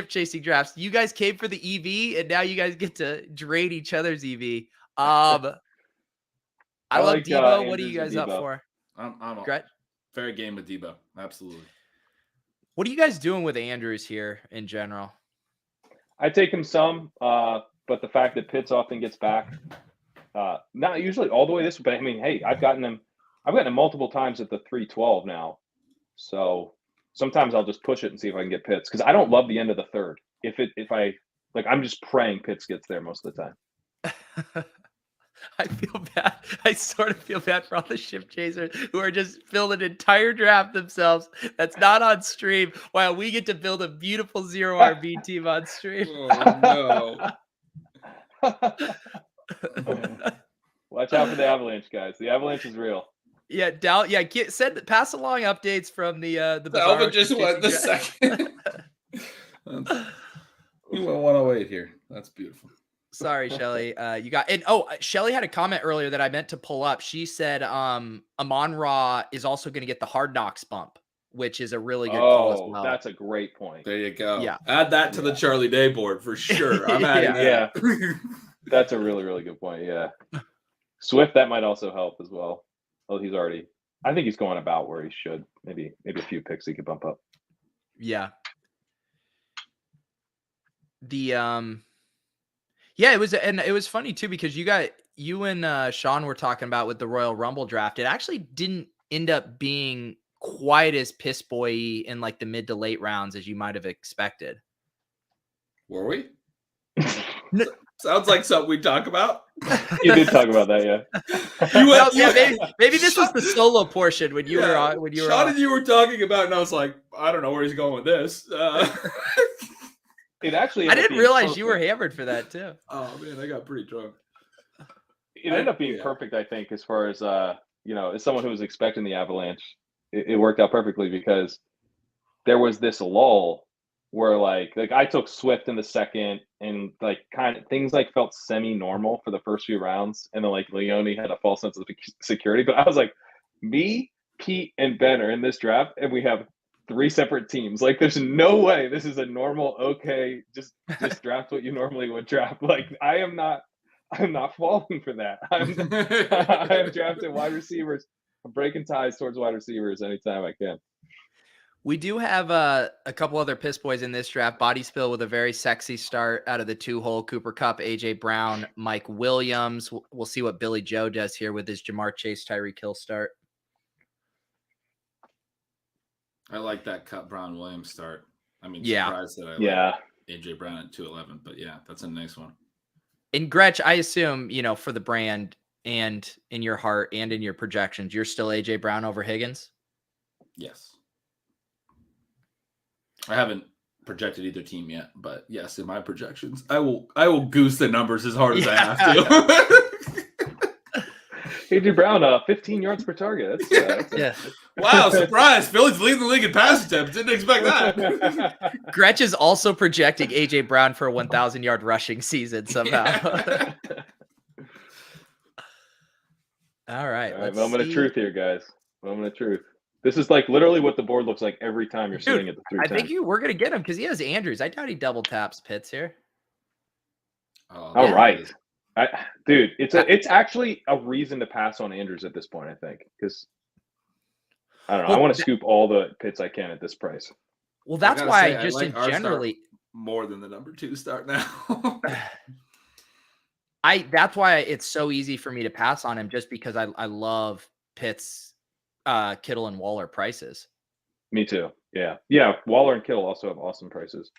chasing drafts. You guys came for the EV, and now you guys get to drain each other's EV. I love like, Debo. What are Andrews you guys and up Debo. for? I'm Gret? very game with Debo. Absolutely. What are you guys doing with Andrews here in general? I take him some, but the fact that Pitts often gets back, not usually all the way this way. But I mean, hey, I've gotten him multiple times at the 312 now. So sometimes I'll just push it and see if I can get Pitts because I don't love the end of the third. I'm just praying Pitts gets there most of the time. I feel bad. I sort of feel bad for all the ship chasers who are just building an entire draft themselves that's not on stream while we get to build a beautiful zero RB team on stream. Oh no. Watch out for the Avalanche, guys. The Avalanche is real. Yeah, pass along updates from the Alvin bizarro just ship went the chasing second. We went 108 here. That's beautiful. Sorry, Shelly. Shelly had a comment earlier that I meant to pull up. She said Amon-Ra is also going to get the Hard Knocks bump, which is a really good call as well. That's a great point. There you go. Yeah. Add that to the Charlie Day board for sure. I'm adding Yeah. that. That's a really, really good point. Yeah. Swift, that might also help as well. Oh, I think he's going about where he should. Maybe a few picks he could bump up. Yeah. It was funny too because you and Sean were talking about with the Royal Rumble draft. It actually didn't end up being quite as piss boy-y in like the mid to late rounds as you might have expected. Were we? Sounds like something we talk about. You did talk about that, yeah. Maybe this was the solo portion when you were on. Sean and you were talking about, it, and I was like, I don't know where he's going with this. It actually. I didn't realize you were hammered for that too. Oh man, I got pretty drunk. It ended up being perfect, I think, as far as as someone who was expecting the Avalanche, it worked out perfectly because there was this lull where like I took Swift in the second and like kind of things like felt semi-normal for the first few rounds, and then like Leone had a false sense of security. But I was like, me, Pete, and Ben are in this draft, and we have 3 separate teams. Like, there's no way this is a normal, okay, just draft what you normally would draft. Like, I'm not falling for that. I'm drafting wide receivers. I'm breaking ties towards wide receivers anytime I can. We do have a couple other piss boys in this draft. Body Spill with a very sexy start out of the 2-hole. Cooper Kupp, AJ Brown, Mike Williams. We'll see what Billy Joe does here with his Jamar Chase, Tyreek Hill start. I like that Kupp Brown Williams start. I mean, yeah. Surprised that I like AJ Brown at 211, but yeah, that's a nice one. And Gretch, I assume, for the brand and in your heart and in your projections, you're still AJ Brown over Higgins? Yes. I haven't projected either team yet, but yes, in my projections, I will goose the numbers as hard as I have to. AJ Brown, 15 yards per target. That's Wow, surprise. Philly's leading the league in pass attempts. Didn't expect that. Gretch is also projecting AJ Brown for a 1,000-yard rushing season somehow. Yeah. All right. Moment of truth here, guys. Moment of truth. This is like literally what the board looks like every time you're sitting at the 310. I think we're going to get him because he has Andrews. I doubt he double taps Pitts here. All right. Dude, it's actually a reason to pass on Andrews at this point, I think, because I don't know. I want to scoop all the Pitts I can at this price. Well, that's why I just generally more than the number 2 start now. That's why it's so easy for me to pass on him, just because I love Pitt's Kittle and Waller prices. Me too. Yeah. Waller and Kittle also have awesome prices.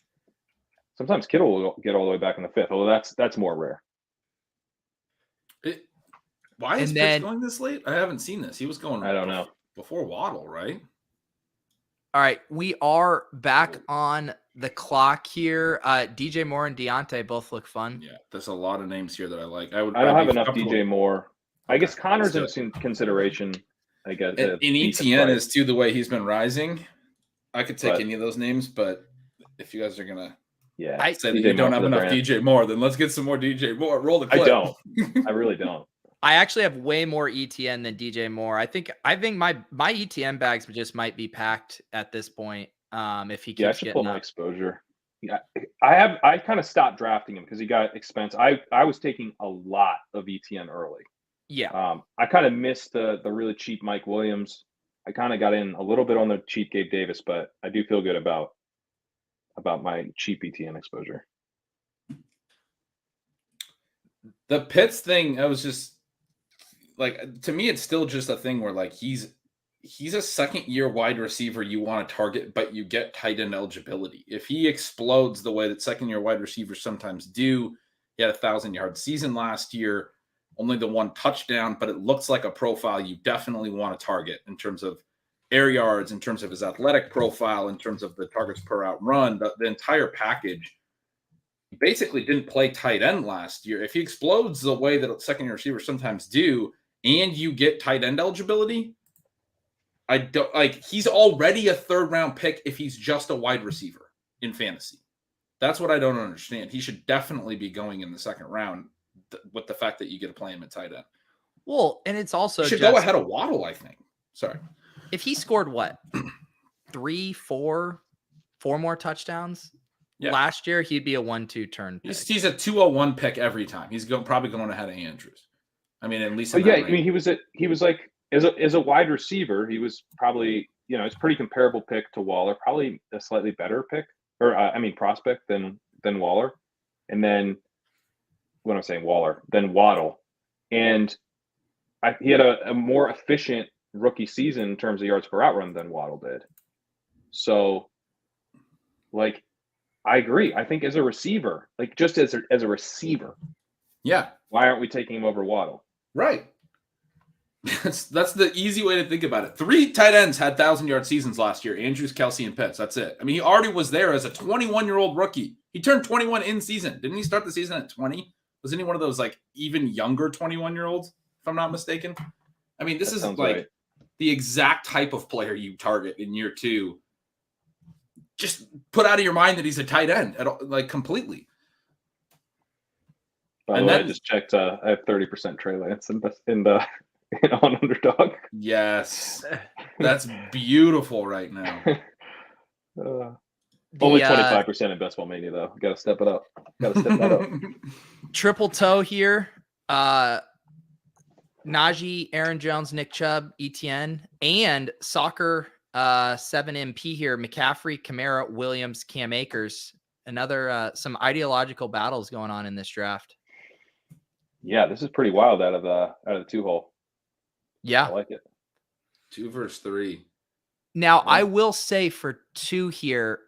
Sometimes Kittle will get all the way back in the 5th, although that's more rare. Why is And Pitts then- going this late? I haven't seen this. He was going. I don't know. Before Waddle, right? All right, we are back on the clock here. DJ Moore and Deontay both look fun. Yeah, there's a lot of names here that I like. I don't have enough DJ Moore. I guess Connor's in consideration. I guess. And ETN is too, the way he's been rising. I could take any of those names, but if you guys are gonna say that you don't have enough DJ Moore, then let's get some more DJ Moore. Roll the clip. I don't. I really don't. I actually have way more ETN than DJ Moore. I think my ETN bags just might be packed at this point. If he keeps I should getting pull my up. exposure. Yeah, I kind of stopped drafting him because he got expensive. I was taking a lot of ETN early. Yeah. I kind of missed the really cheap Mike Williams. I kind of got in a little bit on the cheap Gabe Davis, but I do feel good about my cheap ETN exposure. The Pitts thing, I was just like, to me, it's still just a thing where like he's a second-year wide receiver you want to target, but you get tight end eligibility. If he explodes the way that second-year wide receivers sometimes do, he had a 1,000-yard season last year, only the 1 touchdown, but it looks like a profile you definitely want to target in terms of air yards, in terms of his athletic profile, in terms of the targets per out run, the entire package. He basically didn't play tight end last year. If he explodes the way that second-year receivers sometimes do, and you get tight end eligibility, I don't like. He's already a 3rd-round pick if he's just a wide receiver in fantasy. That's what I don't understand. He should definitely be going in the 2nd round with the fact that you get to play him at tight end. Well, and it's also he should go ahead of Waddle, I think. Sorry. If he scored what? 3, 4 more touchdowns last year, he'd be a 1-2 turn pick. He's a 201 pick every time. He's probably going ahead of Andrews. I mean, at least. But I mean, he was like as a wide receiver, he was probably, it's a pretty comparable pick to Waller, probably a slightly better pick, or prospect than Waller. And then when I'm saying Waller, then Waddle, and he had a more efficient rookie season in terms of yards per out run than Waddle did. So, like, I agree. I think as a receiver, like just as a receiver, why aren't we taking him over Waddle? Right. That's the easy way to think about it. 3 tight ends had 1,000-yard seasons last year: Andrews, Kelsey, and Pitts. That's it. I mean, he already was there as a 21-year-old rookie. He turned 21 in season. Didn't he start the season at 20? Wasn't he one of those like even younger 21-year-olds, if I'm not mistaken? I mean, this is like the exact type of player you target in year 2. Just put out of your mind that he's a tight end like completely. By the way, I just checked. I have 30% Trey Lance on Underdog. Yes, that's beautiful right now. Only 25% in Best Ball Mania, though. Got to step it up. Got to step that up. Triple toe here. Najee, Aaron Jones, Nick Chubb, ETN, and soccer 7MP here. McCaffrey, Kamara, Williams, Cam Akers. Another some ideological battles going on in this draft. Yeah, this is pretty wild out of the 2-hole. Yeah, I like it. 2 versus 3. Now I will say for 2 here,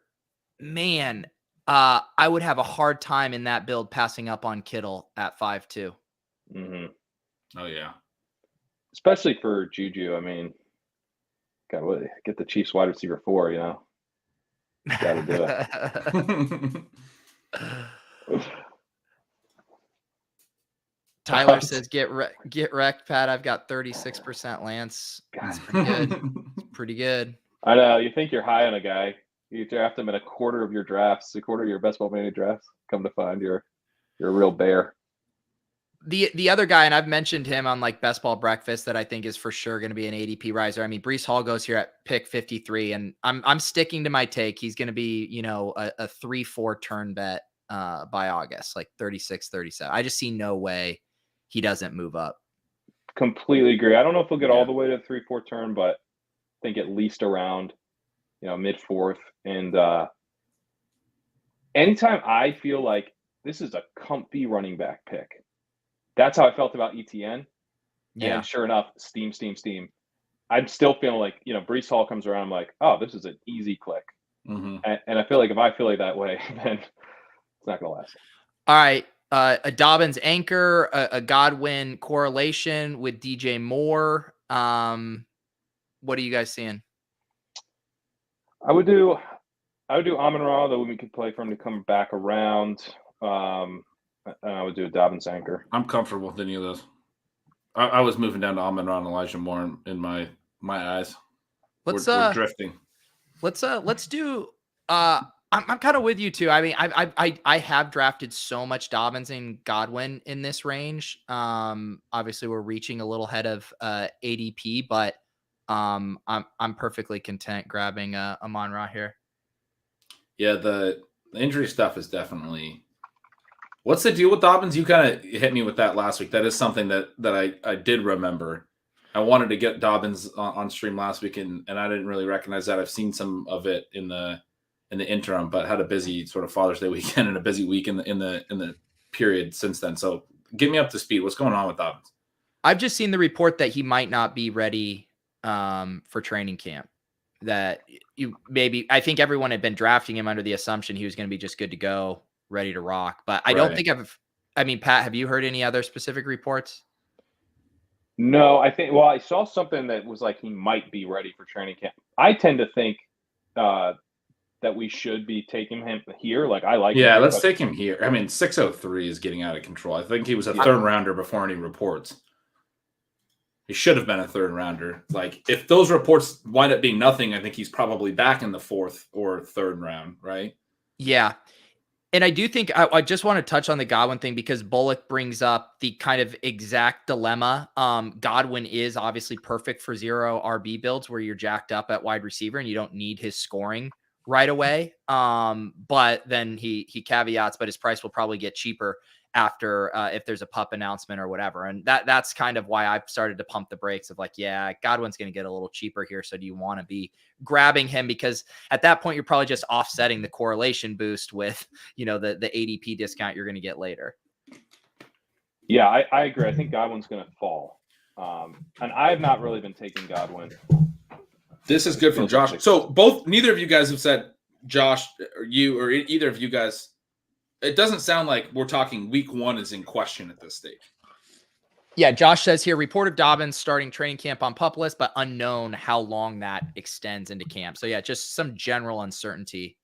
man, I would have a hard time in that build passing up on Kittle at 5-2. Oh yeah, especially for Juju. I mean, God, get the Chiefs wide receiver 4. Got to do it. Tyler says, get wrecked, Pat. I've got 36% Lance. That's pretty good. Pretty good. I know. You think you're high on a guy. You draft him in a quarter of your drafts, a quarter of your Best Ball Mania drafts. Come to find you're a real bear. The other guy, and I've mentioned him on like Best Ball Breakfast, that I think is for sure going to be an ADP riser. I mean, Breece Hall goes here at pick 53, and I'm sticking to my take. He's going to be, a 3-4 turn bet by August, like 36, 37. I just see no way he doesn't move up. Completely agree. I don't know if he'll get all the way to 3-4 turn, but I think at least around, mid-4th. And anytime I feel like this is a comfy running back pick, That's how I felt about ETN. Yeah. And sure enough, steam. I'm still feeling like, Breece Hall comes around. I'm like, oh, this is an easy click. Mm-hmm. And I feel like if I feel like that way, then it's not going to last. All right. A Dobbins anchor, a Godwin correlation with DJ Moore. What are you guys seeing? I would do Amon-Ra, though we could play for him to come back around. And I would do a Dobbins anchor. I'm comfortable with any of those. I was moving down to Amon-Ra and Elijah Moore in my eyes. We're drifting. Let's do. I'm kind of with you too. I mean, I have drafted so much Dobbins and Godwin in this range. Obviously we're reaching a little ahead of ADP, but I'm perfectly content grabbing Amon-Ra here. Yeah, the injury stuff is definitely. What's the deal with Dobbins? You kind of hit me with that last week. That is something that I did remember. I wanted to get Dobbins on stream last week, and I didn't really recognize that. I've seen some of it in the interim, but had a busy sort of Father's Day weekend and a busy week in the period since then. So get me up to speed. What's going on with Dobbins? I've just seen the report that he might not be ready for training camp. That I think everyone had been drafting him under the assumption he was going to be just good to go, ready to rock. But I don't think Pat, have you heard any other specific reports? No, I saw something that was like he might be ready for training camp. I tend to think that we should be taking him here. Like I like him, let's take him here. I mean, 603 is getting out of control. I think he was a third rounder before any reports. He should have been a third rounder. Like if those reports wind up being nothing, I think he's probably back in the fourth or third round, right? Yeah. And I do think I just want to touch on the Godwin thing because Bullock brings up the kind of exact dilemma. Godwin is obviously perfect for 0 RB builds where you're jacked up at wide receiver and you don't need his scoring right away. But then he caveats, but his price will probably get cheaper after if there's a pup announcement or whatever. And that's kind of why I've started to pump the brakes of like, yeah, Godwin's going to get a little cheaper here. So do you want to be grabbing him? Because at that point, you're probably just offsetting the correlation boost with, the ADP discount you're going to get later. Yeah, I agree. I think Godwin's going to fall. And I have not really been taking Godwin. This is good from Josh. So neither of you guys have said, Josh, or you, or either of you guys, it doesn't sound like we're talking week 1 is in question at this stage. Yeah, Josh says here, report of Dobbins starting training camp on PUP list, but unknown how long that extends into camp. So yeah, just some general uncertainty.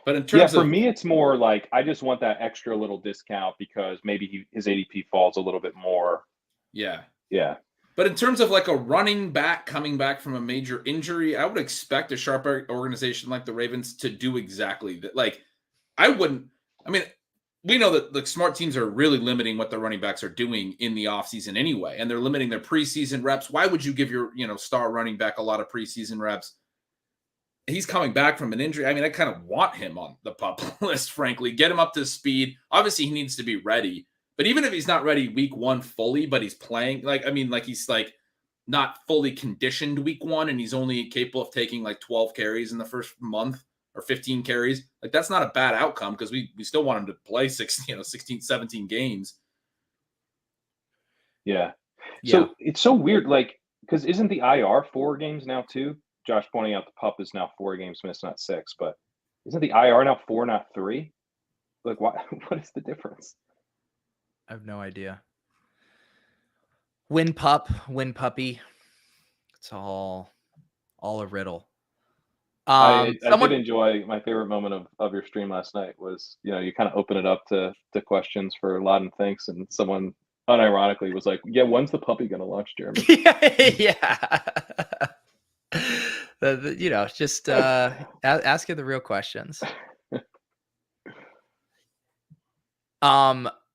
But in terms for me, it's more like I just want that extra little discount because maybe his ADP falls a little bit more. Yeah. Yeah. But in terms of like a running back coming back from a major injury, I would expect a sharp organization like the Ravens to do exactly that. Like, we know that the smart teams are really limiting what the running backs are doing in the offseason anyway, and they're limiting their preseason reps. Why would you give your star running back a lot of preseason reps? He's coming back from an injury. I mean, I kind of want him on the PUP list, frankly. Get him up to speed. Obviously, he needs to be ready. But even if he's not ready week 1 fully, but he's playing, he's not fully conditioned week 1, and he's only capable of taking 12 carries in the first month or 15 carries. That's not a bad outcome because we still want him to play 16, 17 games. Yeah. So it's so weird, because isn't the IR 4 games now too? Josh pointing out the PUP is now 4 games missed, not 6, but isn't the IR now 4, not 3? Why? What is the difference? I have no idea. Win pup, win puppy. It's all a riddle. I did enjoy my favorite moment of your stream last night was, you kind of open it up to questions for Laden Thinks, and someone unironically was like, yeah, when's the puppy going to launch, Jeremy? Yeah. Just asking the real questions.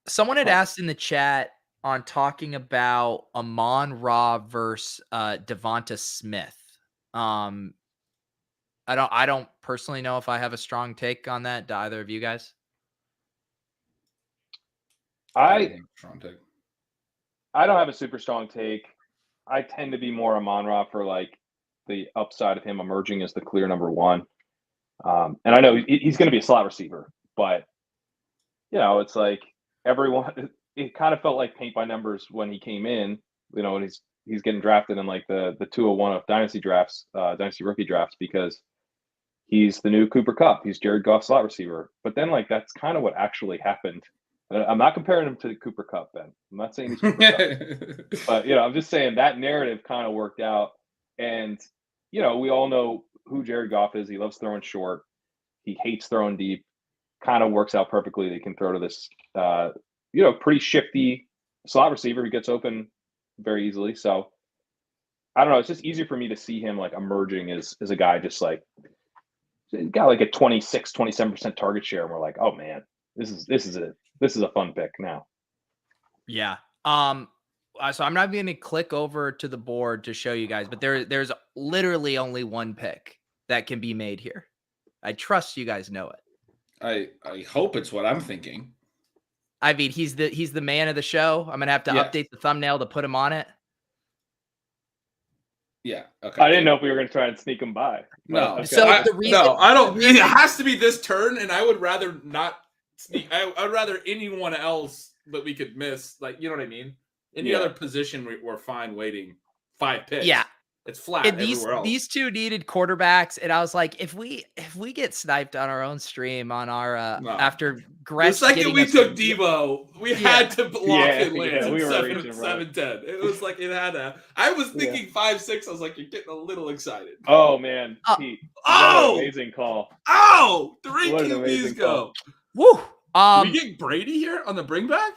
Someone had asked in the chat on talking about Amon-Ra versus Devonta Smith. I don't personally know if I have a strong take on that. Do either of you guys? I don't have a super strong take. I tend to be more Amon-Ra for the upside of him emerging as the clear number 1. And I know he's going to be a slot receiver, but it's like everyone, it kind of felt like paint by numbers when he came in. You know, when he's getting drafted in like the 201 of dynasty drafts, dynasty rookie drafts, because he's the new Cooper Kupp. He's Jared Goff's slot receiver. But then, like, that's kind of what actually happened. I'm not comparing him to Cooper Kupp, Ben. I'm not saying he's Cooper Kupp. But, you know, I'm just saying that narrative kind of worked out. And, you know, we all know who Jared Goff is. He loves throwing short. He hates throwing deep. Kind of works out perfectly. They can throw to this, you know, pretty shifty slot receiver who gets open very easily. So, I don't know. It's just easier for me to see him, like, emerging as a guy just, like, got like a 26, 27% target share. And we're like, oh, man, this is a fun pick now. Yeah. So I'm not going to click over to the board to show you guys, but there's literally only one pick that can be made here. I trust you guys know it. I hope it's what I'm thinking. I mean, he's the man of the show. I'm going to have to update the thumbnail to put him on it. Yeah. Okay. I didn't know if we were going to try and sneak him by. No. Okay. So the reason, I don't. It has to be this turn, and I would rather not sneak. I'd rather anyone else that we could miss. Like, you know what I mean? Any other position, we're fine waiting 5 picks. Yeah. It's flat and everywhere else. these two needed quarterbacks, and I was like, if we get sniped on our own stream on our after Gretsch, the second we took Debo, we had to lock in Lance we at were 7-10. It was like it had a. I was thinking 5-6. I was like, you're getting a little excited. Oh man, Pete! What an amazing call! Oh, 3 QBs go. Woo! We get Brady here on the bring back.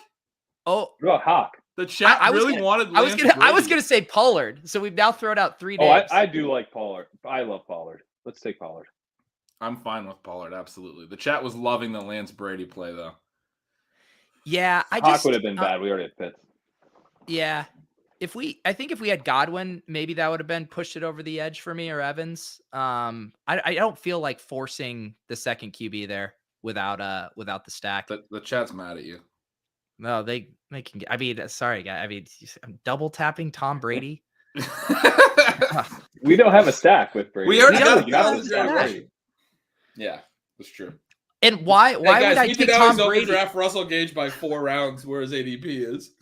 What about Hawk? The chat I was gonna say Pollard. So we've now thrown out 3 names. I do like Pollard. I love Pollard. Let's take Pollard. I'm fine with Pollard. Absolutely. The chat was loving the Lance Brady play though. Yeah, Hawk would have been bad. We already had Pitts. Yeah, I think if we had Godwin, maybe that would have been pushed it over the edge for me, or Evans. I don't feel like forcing the second QB there without the stack. The chat's mad at you. No, they can get. I mean, sorry, guy. I mean, I'm double tapping Tom Brady. We don't have a stack with Brady. We already got a stack. Yeah, that's true. And why guys, would I take Tom Brady? Draft Russell Gage by 4 rounds, where his ADP is.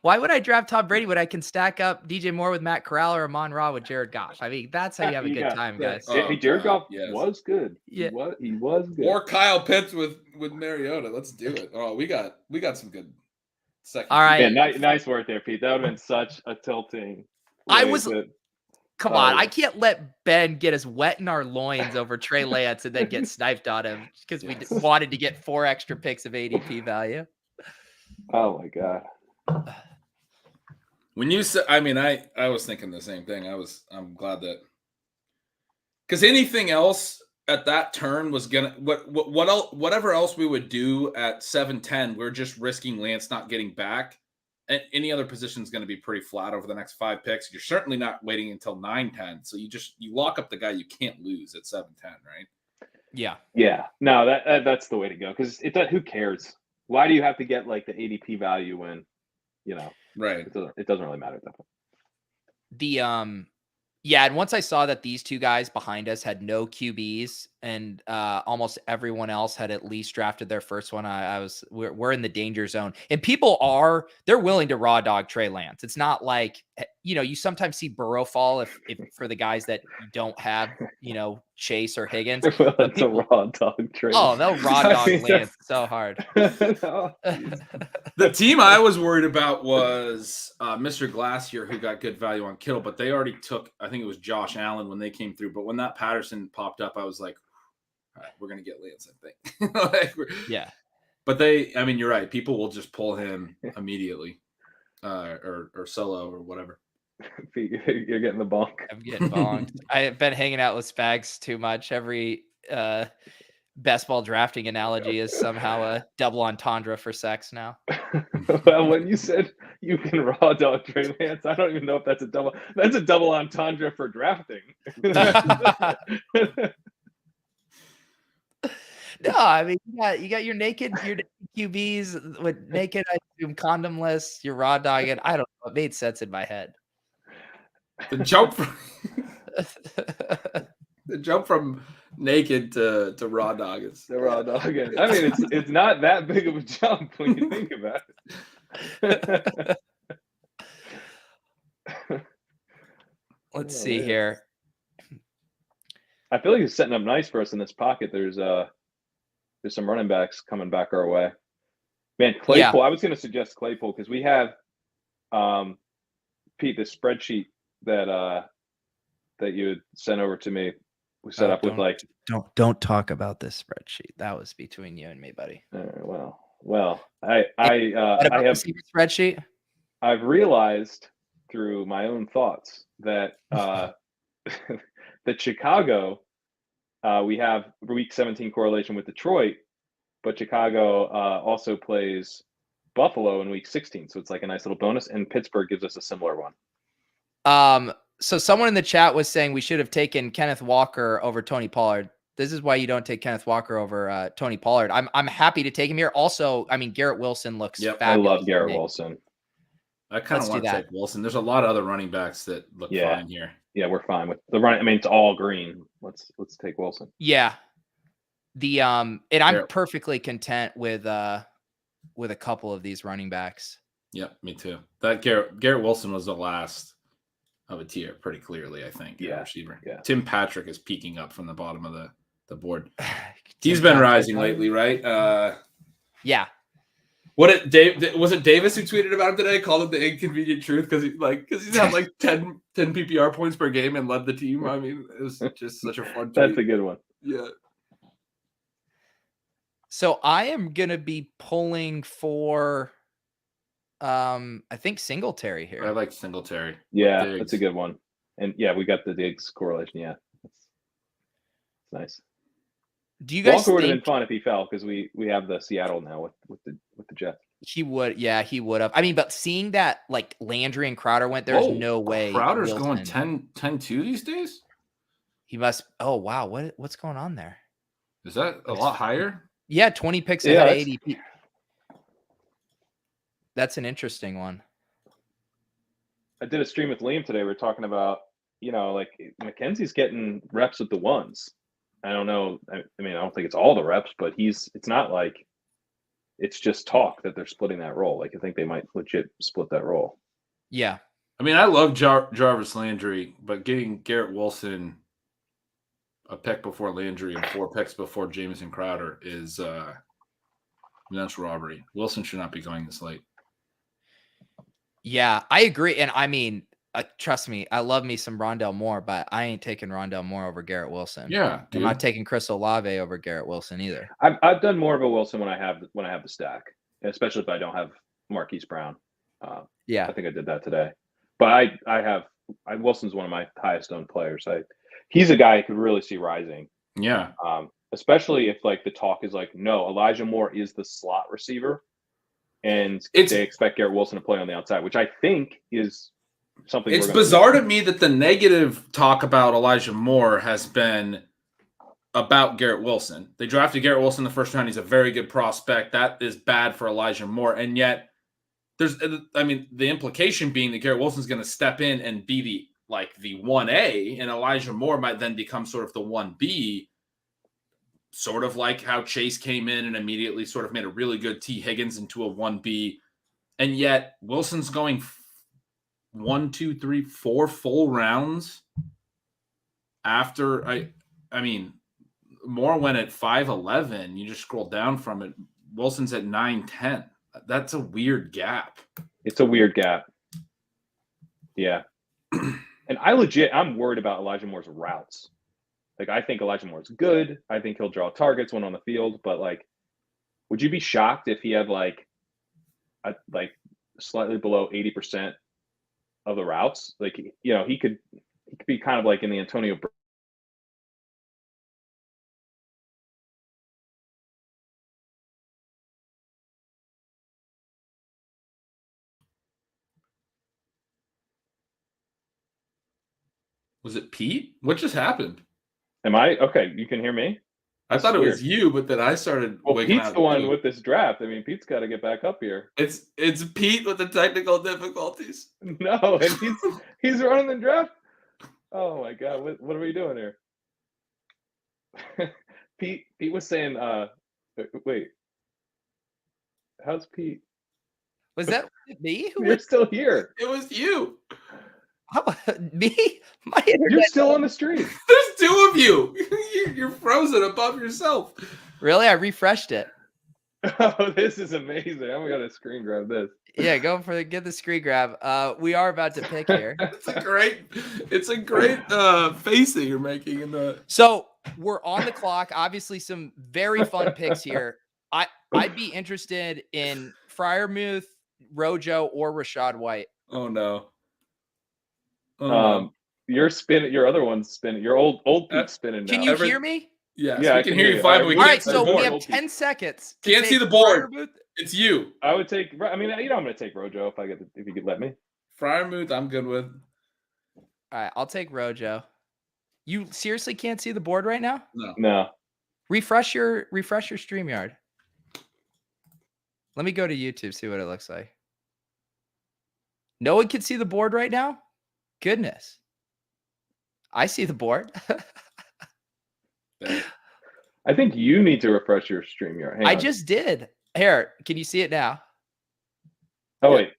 Why would I draft Tom Brady when I can stack up DJ Moore with Matt Corral or Amon Ra with Jared Goff? I mean, that's how you have a good time, guys. Hey, Jared Goff was good. Yeah, he was good. Or Kyle Pitts with Mariota. Let's do it. Oh, we got some good second. All right. Yeah, nice work there, Pete. That would have been such a tilting. Come on, I can't let Ben get us wet in our loins over Trey Lance and then get sniped on him because we wanted to get 4 extra picks of ADP value. Oh my god. When you said, I mean, I was thinking the same thing. I'm glad that, because anything else at that turn was gonna whatever else we would do at 7-10, we're just risking Lance not getting back. And any other position is going to be pretty flat over the next 5 picks. You're certainly not waiting until 9-10. So you lock up the guy you can't lose at 7-10, right? Yeah. Yeah. No, that's the way to go, because who cares? Why do you have to get like the ADP value when, you know, right? It doesn't really matter at that point. And once I saw that these 2 guys behind us had no QBs and almost everyone else had at least drafted their first one, we're in the danger zone. And they're willing to raw dog Trey Lance. It's not like, you know, you sometimes see Burrow fall if for the guys that don't have, you know, Chase or Higgins. That's a raw dog Trey. Oh, they'll raw dog Lance so hard. No. The team I was worried about was Mr. Glacier, who got good value on Kittle, but they already took, I think it was Josh Allen when they came through. But when that Patterson popped up, I was like, all right, we're going to get Lance, I think. Yeah. But I mean, you're right. People will just pull him immediately or solo or whatever. You're getting the bonk. I'm getting bonked. I've been hanging out with Spags too much. Every best ball drafting analogy is somehow a double entendre for sex now. Well, when you said you can raw dog Trey Lance, I don't even know if that's a double entendre for drafting. No, I mean you got your naked QBs with naked, I assume condomless, your raw dog, and I don't know. It made sense in my head. The jump. The jump from naked to raw dog is The raw dog. I mean, it's not that big of a jump when you think about it. Let's see here. I feel like he's setting up nice for us in this pocket. There's some running backs coming back our way. Man, Claypool. I was going to suggest Claypool because we have, Pete, this spreadsheet that you had sent over to me. We set up with like. Don't talk about this spreadsheet. That was between you and me, buddy. Well, I have spreadsheet. I've realized through my own thoughts that that Chicago, we have week 17 correlation with Detroit, but Chicago also plays Buffalo in week 16. So it's like a nice little bonus, and Pittsburgh gives us a similar one. So someone in the chat was saying we should have taken Kenneth Walker over Tony Pollard. This is why you don't take Kenneth Walker over Tony Pollard. I'm happy to take him here. Also, I mean, Garrett Wilson looks fabulous. I love Garrett Wilson. I kind of want to take Wilson. There's a lot of other running backs that look fine here. Yeah, we're fine with the running. I mean, it's all green. Let's take Wilson. Yeah. And I'm perfectly content with a couple of these running backs. Yep, me too. That Garrett Wilson was the last of a tier, pretty clearly, I think. Yeah. Receiver. Yeah. Tim Patrick is peeking up from the bottom of the board. He's been rising lately, right? Yeah. Was it Davis who tweeted about him today? Called him the inconvenient truth because he's had like 10 PPR points per game and led the team. I mean, it was just such a fun tweet. That's a good one. Yeah. So I am gonna be pulling for I think Singletary here. I like Singletary. Yeah, that's a good one. And yeah, we got the Diggs correlation. Yeah. That's nice. Do you guys Walker would have think been fun if he fell because we have the Seattle now with the Jets. he would? Yeah, he would have. I mean, but seeing that like Landry and Crowder went, there's no way Crowder's Wilson, going 10-2 these days. He must. Oh wow, what's going on there? Is that a lot higher? Yeah, 20 picks ahead of ADP. That's an interesting one. I did a stream with Liam today. We were talking about, like McKenzie's getting reps with the ones. I don't know. I mean, I don't think it's all the reps, but it's not like it's just talk that they're splitting that role. Like, I think they might legit split that role. Yeah. I mean, I love Jarvis Landry, but getting Garrett Wilson a pick before Landry and 4 picks before Jamison Crowder is that's robbery. Wilson should not be going this late. Yeah, I agree. And I mean, trust me, I love me some Rondell Moore, but I ain't taking Rondell Moore over Garrett Wilson. Yeah, I'm not taking Chris Olave over Garrett Wilson either. I've done more of a Wilson when I have the stack, especially if I don't have Marquise Brown. Yeah, I think I did that today. But Wilson's one of my highest owned players. He's a guy I could really see rising. Yeah. Especially if like the talk is like, no, Elijah Moore is the slot receiver, and they expect Garrett Wilson to play on the outside, which I think is something. It's bizarre to me that the negative talk about Elijah Moore has been about Garrett Wilson. They drafted Garrett Wilson the first round. He's a very good prospect. That is bad for Elijah Moore, and yet the implication being that Garrett Wilson's going to step in and be the 1A, and Elijah Moore might then become sort of the 1B, sort of like how Chase came in and immediately sort of made a really good T. Higgins into a 1B. And yet Wilson's going 1, 2, 3, 4 full rounds after I mean, Moore went at 5'11". You just scroll down from it. Wilson's at 9'10". That's a weird gap. It's a weird gap. Yeah. And I'm worried about Elijah Moore's routes. Like, I think Elijah Moore's good. I think he'll draw targets when on the field. But, would you be shocked if he had, slightly below 80% of the routes? He could be kind of like in the Antonio Brown. Was it Pete? What just happened? Am I okay? You can hear me? I thought it was you, but then I started waking up. Pete's the one with this draft. I mean, Pete's got to get back up here. It's Pete with the technical difficulties. No, and he's running the draft. Oh my God, what are we doing here? Pete was saying, wait, how's Pete? Was that me? Who You're was still here. It was you. me? My You're internet. still on the stream. There's two of you. You're frozen above yourself. Really? I refreshed it. Oh, this is amazing. I'm gonna screen grab this. Yeah, get the screen grab. We are about to pick here. It's a great face that you're making in the. So we're on the clock. Obviously, some very fun picks here. I'd be interested in Freiermuth, Rojo, or Rashad White. Oh no. Oh, You're spinning. Your other one's spinning. Your old Pete's spinning now. Can you hear me? yes, Yeah, we I can can hear hear you you. fine. All But we All can't right, see so the we board. have 10 seconds. to Can't see take the board. Freiermuth. It's you. I would take. I mean, I'm gonna take Rojo if you could let me. Freiermuth, I'm good with. All right, I'll take Rojo. You seriously can't see the board right now? No. Refresh your StreamYard. Let me go to YouTube, see what it looks like. No one can see the board right now? Goodness. I see the board. I think you need to refresh your StreamYard. Hang I on. just did. Here, can you see it now? Oh wait,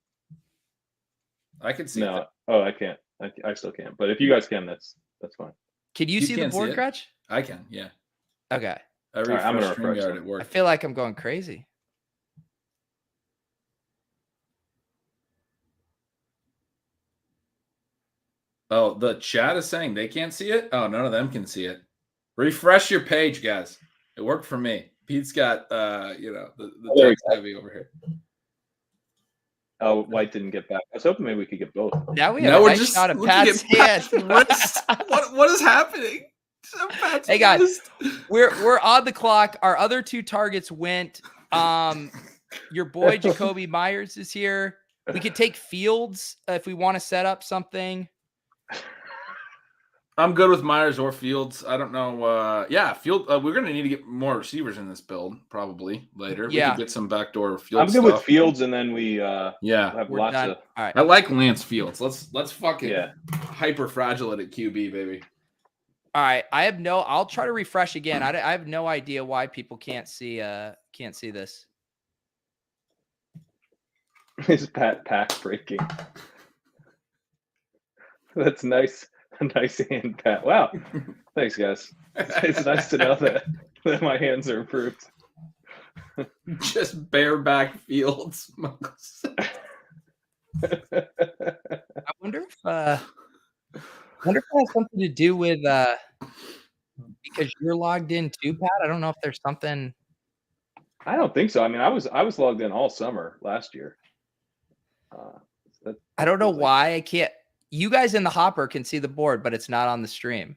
I can see. no. It. Oh, I can't. I still can't. But if you guys can, that's fine. Can you You see the can't see board, it. Crutch? I can. Yeah. Okay. I right, I'm gonna refreshed refresh StreamYard them. at I work. feel like I'm going crazy. Oh, the chat is saying they can't see it. Oh, none of them can see it. Refresh your page, guys. It worked for me. Pete's got the There we text heavy over here. Oh, White didn't get back. I was hoping maybe we could get both. Now we Now have a we're nice just shot of looking Pat's at hand. Pat's wrist. What is happening? Pat's Hey, guys. wrist. We're on the clock. Our other two targets went. Your boy Jacoby Myers is here. We could take Fields if we want to set up something. I'm good with Myers or Fields. I don't know. Field. We're gonna need to get more receivers in this build probably later. We Yeah. could get some backdoor Fields. I'm good stuff. with Fields, and then we Yeah, have We're lots done. of. All right. I like Lance Fields. Let's fucking Yeah. hyper fragile it at QB, baby. All right. I'll try to refresh again. I have no idea why people can't see this. Is Pat pack breaking? That's nice. A nice hand, Pat. Wow. Thanks, guys. It's nice to know that my hands are improved. Just bareback Fields. I wonder if it has something to do with because you're logged in too, Pat. I don't know if there's something. I don't think so. I mean, I was logged in all summer last year. I don't know why I can't. You guys in the hopper can see the board, but it's not on the stream.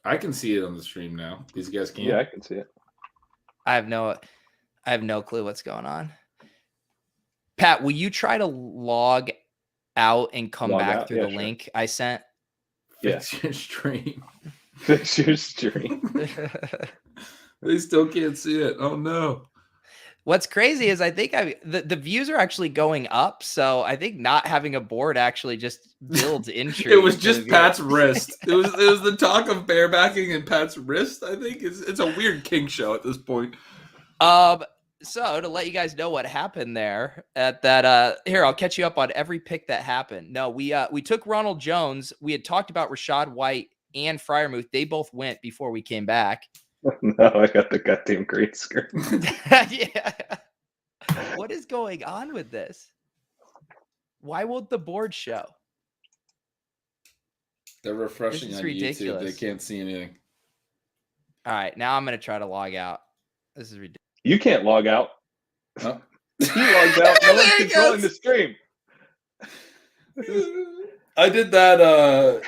I can see it on the stream now. These guys can't. Yeah, I can see it. I have no clue what's going on. Pat, will you try to log out and come Log back out? through Yeah, the sure. link I sent? Fix your stream. Fix your stream. They still can't see it. Oh no. What's crazy is I think the views are actually going up. So I think not having a board actually just builds intrigue. It was for just the Pat's viewers. wrist. It was the talk of barebacking and Pat's wrist. I think it's a weird king show at this point. So to let you guys know what happened there at that, here, I'll catch you up on every pick that happened. No, we took Ronald Jones. We had talked about Rashad White and Freiermuth. They both went before we came back. No, I got the goddamn green screen. Yeah. What is going on with this? Why won't the board show? They're refreshing This is on YouTube. ridiculous. They can't see anything. All right, now I'm going to try to log out. This is ridiculous. You can't log out. Oh. He logs out. No one's There he controlling goes. the stream. I did that.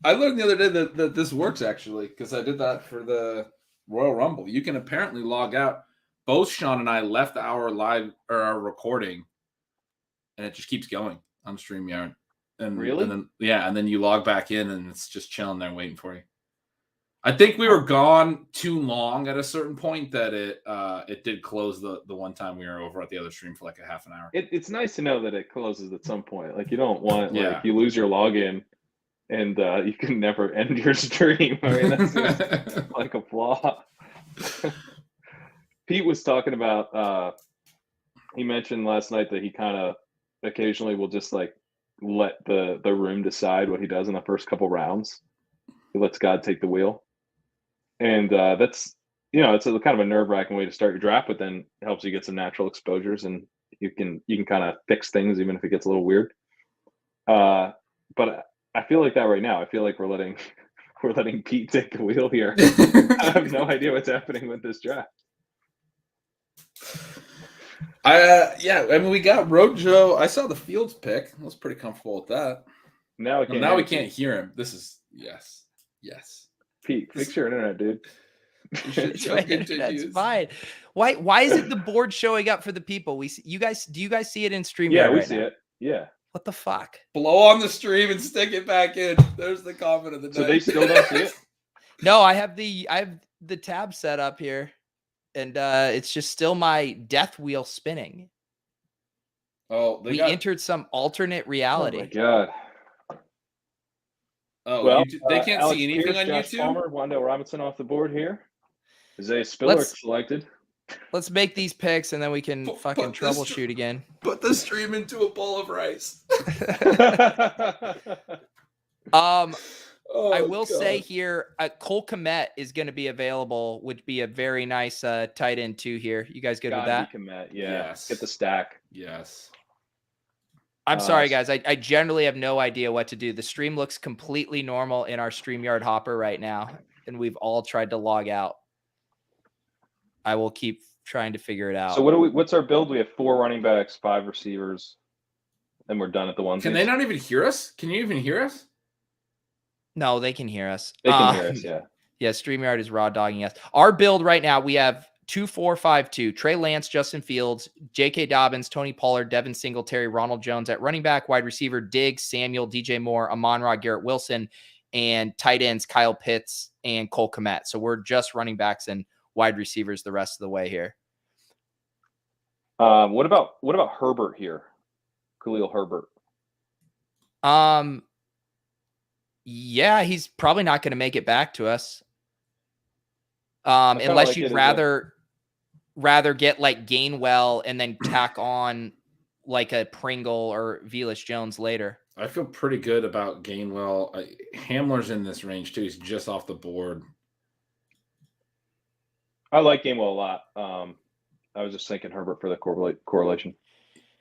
I learned the other day that this works actually because I did that for the Royal Rumble. You can apparently log out. Both Sean and I left our live or our recording, and it just keeps going on StreamYard. And Really? And then you log back in, and it's just chilling there waiting for you. I think we were gone too long at a certain point that it did close the one time we were over at the other stream for like a half an hour. It's nice to know that it closes at some point. Like you don't want Yeah. like you lose your login and you can never end your stream. I mean, that's just like a flaw. Pete was talking about. He mentioned last night that he kind of occasionally will just like let the room decide what he does in the first couple rounds. He lets God take the wheel, and that's it's a kind of a nerve-wracking way to start your draft, but then it helps you get some natural exposures, and you can kind of fix things even if it gets a little weird. But I feel like that right now. I feel like we're letting Pete take the wheel here. I have no idea what's happening with this draft. I mean, we got Rojo. I saw the Fields pick. I was pretty comfortable with that. Now we can't hear him. This is yes. Pete, fix your internet, dude. That's fine. Why isn't the board showing up for the people? Do you guys see it in StreamYard? Yeah, we see it. Yeah. What the fuck? Blow on the stream and stick it back in. There's the comment of the night. So they still don't see it? No, I have the tab set up here, and it's just still my death wheel spinning. Oh, we entered some alternate reality. Oh my god. Oh, well, they can't Alec see anything Pierce, on Josh YouTube. Palmer, Wando Robinson off the board here. Isaiah Spiller selected. Let's make these picks and then we can fucking troubleshoot again. Put the stream into a bowl of rice. I will say here, Cole Kmet is going to be available, would be a very nice tight end too here. You guys good with that? Kmet, yeah. Yes. Get the stack. Yes. I'm sorry, guys. I generally have no idea what to do. The stream looks completely normal in our StreamYard hopper right now, and we've all tried to log out. I will keep trying to figure it out. So what's our build? We have 4 running backs, 5 receivers, and we're done at the one. Can they not even hear us? Can you even hear us? No, they can hear us. They can hear us, yeah. Yeah, StreamYard is raw dogging us. Our build right now, we have 2-4-5-2. Trey Lance, Justin Fields, J.K. Dobbins, Tony Pollard, Devin Singletary, Ronald Jones at running back, wide receiver, Diggs, Samuel, DJ Moore, Amon-Ra, Garrett Wilson, and tight ends, Kyle Pitts and Cole Kmet. So we're just running backs and wide receivers the rest of the way here. What about Herbert here? Khalil Herbert. Yeah, he's probably not going to make it back to us. Unless like you'd rather get like Gainwell and then tack on like a Pringle or Velus Jones later. I feel pretty good about Gainwell. Hamler's in this range too. He's just off the board. I like Gainwell a lot. I was just thinking Herbert for the correlation.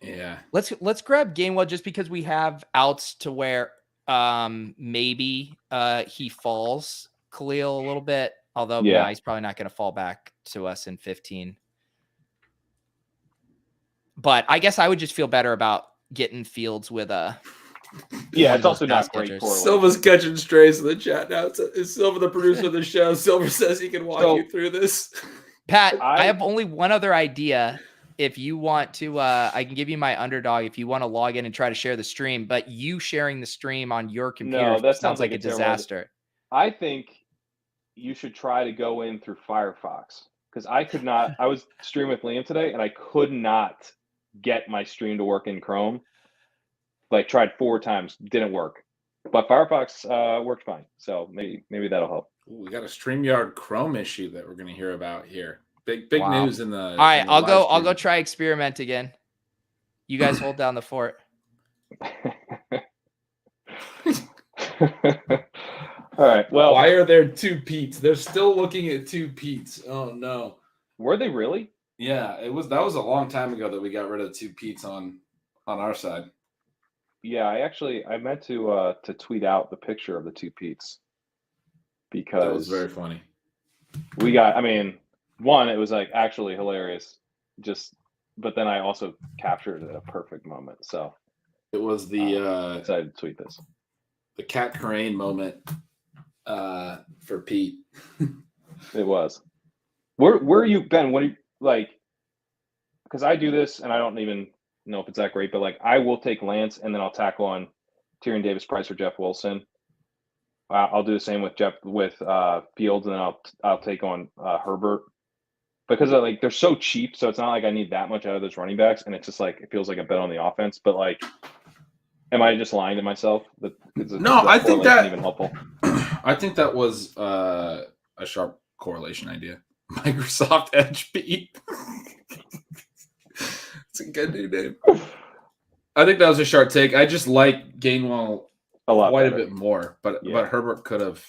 Yeah. Let's grab Gainwell just because we have outs to where maybe he falls Khalil a little bit. Although he's probably not going to fall back to us in 15. But I guess I would just feel better about getting Fields with a. Yeah, it's also not great. Silva's catching strays in the chat now. Is Silva the producer of the show? Silva says he can walk you through this. Pat, I have only one other idea. If you want to, I can give you my Underdog if you want to log in and try to share the stream. But you sharing the stream on your computer that sounds like a disaster. I think you should try to go in through Firefox because I could not. I was streaming with Liam today and I could not get my stream to work in Chrome. Like tried 4 times, didn't work. But Firefox worked fine. So maybe that'll help. Ooh, we got a StreamYard Chrome issue that we're going to hear about here. Big news in the. All right, I'll go try experiment again. You guys hold down the fort. All right. Well, why are there 2 Petes? They're still looking at 2 Petes. Oh no. Were they really? Yeah, that was a long time ago that we got rid of 2 Petes on our side. Yeah, I meant to tweet out the picture of the 2 Petes because that was very funny. We got. I mean, one, it was like actually hilarious. But then I also captured it at a perfect moment. So it was the decided to tweet this. The Cat Crane moment for Pete. It was. Where you Ben? What do you like? Because I do this and I don't even know if it's that great, but like I will take Lance and then I'll tackle on Tyrion Davis-Price or Jeff Wilson. I'll do the same with Fields, and then I'll take on Herbert because like they're so cheap, so it's not like I need that much out of those running backs, and it's just like it feels like a bet on the offense. But like Am I just lying to myself? No, I think that even helpful. I think that was a sharp correlation idea. Microsoft Edge Beat. It's a good new name. I think that was a sharp take. I just like Gainwell quite a bit more, but Herbert could have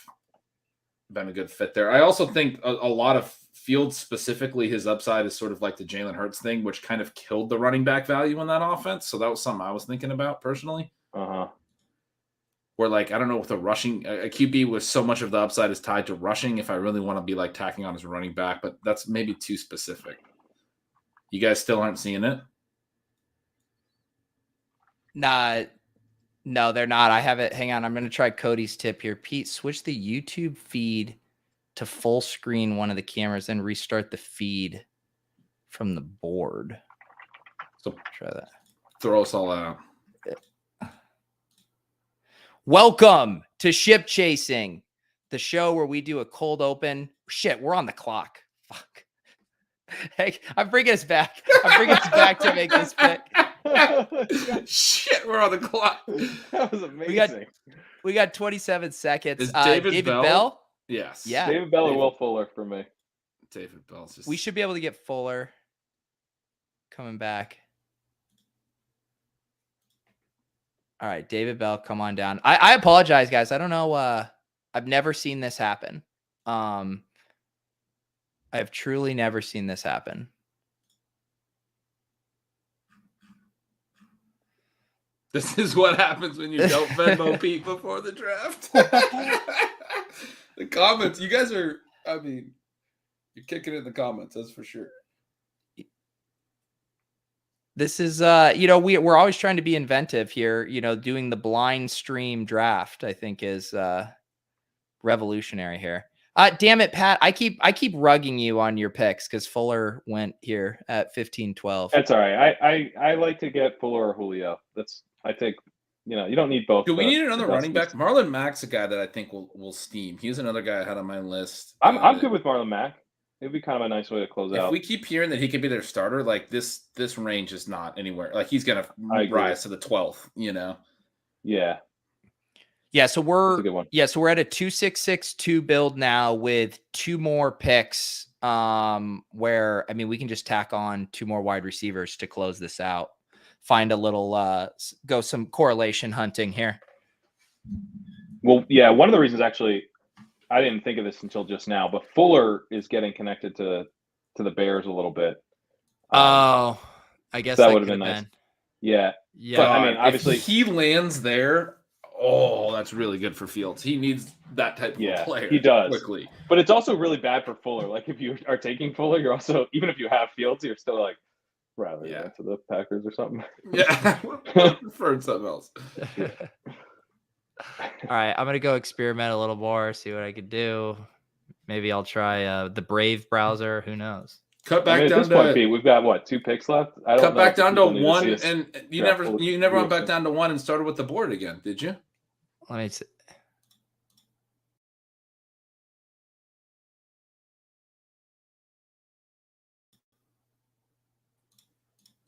been a good fit there. I also think a lot of Fields, specifically his upside, is sort of like the Jalen Hurts thing, which kind of killed the running back value in that offense. So that was something I was thinking about personally. Where, like, I don't know, with a rushing a QB with so much of the upside is tied to rushing, if I really want to be like tacking on as a running back, but that's maybe too specific. You guys still aren't seeing it? No, they're not. I have it. Hang on. I'm going to try Cody's tip here. Pete, switch the YouTube feed to full screen one of the cameras and restart the feed from the board. So try that. Throw us all out. Welcome to Ship Chasing, the show where we do a cold open. Shit, we're on the clock. Fuck. Hey, I'm bringing us back. I'm bringing us back to make this pick. Shit, we're on the clock. That was amazing. We got 27 seconds. Is David Bell? Yes. Yeah. David Bell or Will Fuller for me. David Bell's just... We should be able to get Fuller coming back. All right, David Bell, come on down. I apologize, guys. I don't know. I've never seen this happen. I have truly never seen this happen. This is what happens when you don't Venmo Pete before the draft. The comments, you guys are, I mean, you're kicking it in the comments, that's for sure. This is, we're always trying to be inventive here. Doing the blind stream draft, I think, is revolutionary here. Damn it, Pat! I keep rugging you on your picks because Fuller went here at 15-12. That's all right. I like to get Fuller or Julio. I think you don't need both. Do we need another running back? Marlon Mack's a guy that I think will steam. He's another guy I had on my list. I'm good with Marlon Mack. It'd be kind of a nice way to close out. If we keep hearing that he could be their starter, like this range is not anywhere. Like he's gonna rise to the 12th. Yeah. Yeah, so we're at a 2-6-6-2 build now with two more picks. Where we can just tack on two more wide receivers to close this out. Find a little go some correlation hunting here. Well, yeah, one of the reasons actually I didn't think of this until just now, but Fuller is getting connected to the Bears a little bit. I guess that would have been nice. Yeah. But obviously if he lands there. Oh, that's really good for Fields. He needs that type of player. He does quickly. But it's also really bad for Fuller. Like if you are taking Fuller, you're also, even if you have Fields, you're still like rather go to the Packers or something. Yeah, prefer something else. All right, I'm gonna go experiment a little more, see what I could do. Maybe I'll try the Brave browser. Who knows? Cut back down to point, we've got what, 2 picks left? I don't cut know back down to one, and you never went back full. down to one and started with the board again, did you? Let me see.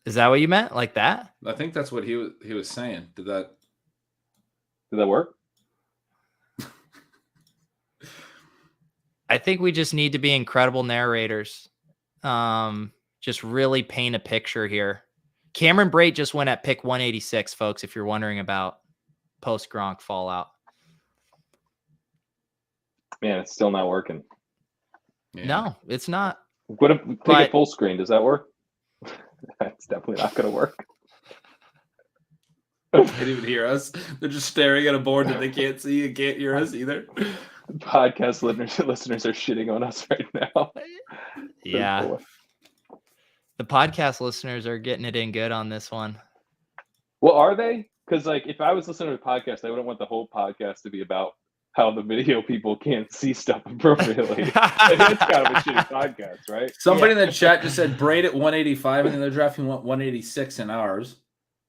Is that what you meant? Like that? I think that's what he was saying. Did that work? I think we just need to be incredible narrators. Just really paint a picture here. Cameron Brate just went at pick 186, folks, if you're wondering about post-Gronk fallout. Man, it's still not working. Yeah. No, it's not. Take it full screen. Does that work? That's definitely not going to work. They can't even hear us. They're just staring at a board that they can't see and can't hear us either. Podcast listeners are shitting on us right now. Yeah. The podcast listeners are getting it in good on this one. Well, are they? Because if I was listening to the podcast, I wouldn't want the whole podcast to be about how the video people can't see stuff appropriately. It's kind of a shitty podcast, right? Somebody in the chat just said Braid at 185, and then they're drafting 186 in ours.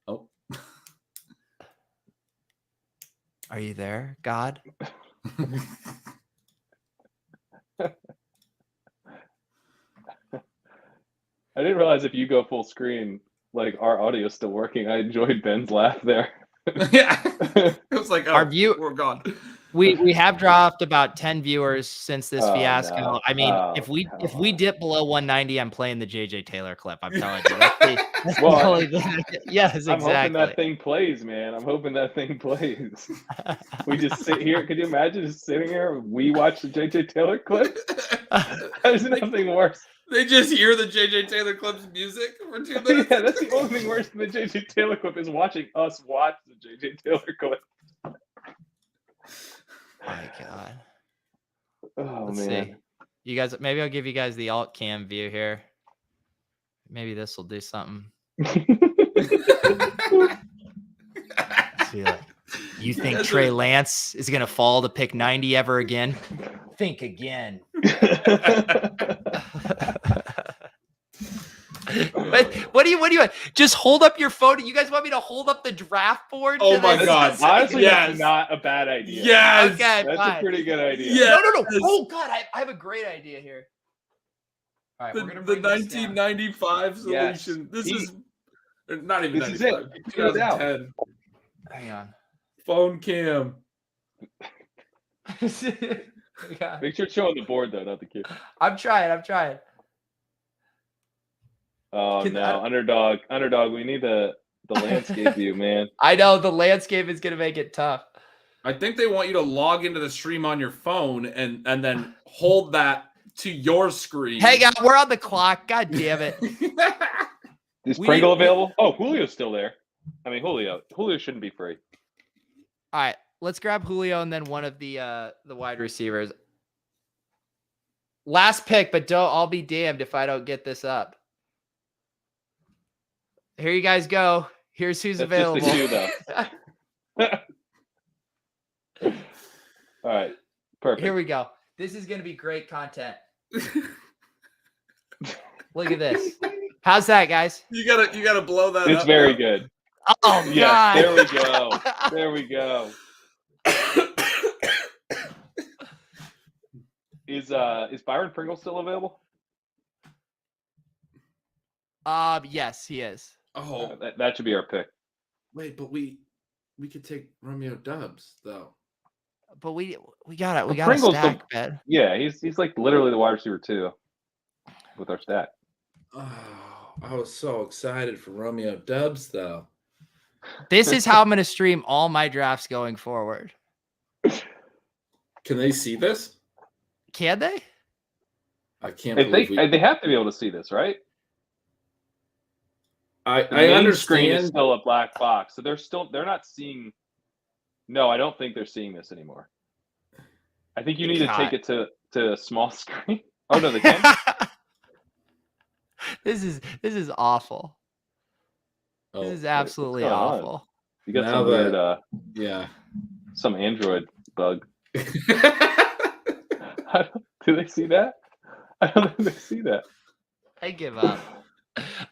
Oh. Are you there, God? I didn't realize if you go full screen, our audio is still working. I enjoyed Ben's laugh there. Yeah, it was like, oh, Our view- we're gone. We have dropped about 10 viewers since this Oh, fiasco. no. I mean, Oh, if we come on. dip below 190, I'm playing the JJ Taylor clip. I'm telling you. That's Well, the only thing. Yes, I'm hoping exactly. that thing plays, man. I'm hoping that thing plays. We just sit here. Could you imagine just sitting here? We watch the JJ Taylor clip. There's nothing worse. They just hear the JJ Taylor clip's music for 2 minutes. Yeah, that's the only thing worse than the JJ Taylor clip is watching us watch the JJ Taylor clip. My God. Oh Let's man. see. You guys, maybe I'll give you guys the alt cam view here. Maybe this will do something. See, like, you think Trey Lance is gonna fall to pick 90 ever again? Think again. What do you just hold up your phone? You guys want me to hold up the draft board? Oh my God. Honestly, Yes. that's not a bad idea. Yes. Okay, That's fine. a pretty good idea. Yeah. No. Oh God, I have a great idea here. All right, we're gonna The bring this down. 1995 Yes. solution. This He- is not even This is 95. it. Figure it out. 2010. Hang on. Phone cam. Yeah. Make sure it's showing the board though, not the kid. I'm trying. Oh Can no, I- underdog. We need the landscape view, man. I know the landscape is gonna make it tough. I think they want you to log into the stream on your phone and then hold that to your screen. Hang on, we're on the clock. God damn it. Is We- Pringle available? Oh, Julio's still there. I mean, Julio shouldn't be free. All right, let's grab Julio and then one of the wide receivers. Last pick, but I'll be damned if I don't get this up. Here you guys go. Here's who's That's available. just the two, though. All right, perfect. Here we go. This is gonna be great content. Look at this. How's that, guys? You gotta blow that It's up. very now. good. Oh Yes, God. there we go. There we go. Is Byron Pringle still available? Yes, he is. Oh, That should be our pick. wait, but we could take Romeo Dubs though. But we got But a Pringle's the- stack, man. Yeah, he's like literally the wide receiver too, with our stat. Oh, I was so excited for Romeo Dubs though. This is how I'm gonna stream all my drafts going forward. Can they see this? Can they? I can't If believe they have to be able to see this, right? The I main screen is understand. still a black box, so they're not seeing. No, I don't think they're seeing this anymore. I think you need to take it to a small screen. Oh no, they can. This is awful. Oh, This is absolutely going on? awful. You got Now some weird, yeah. some Android bug. Do they see that? I don't think they see that. I give up.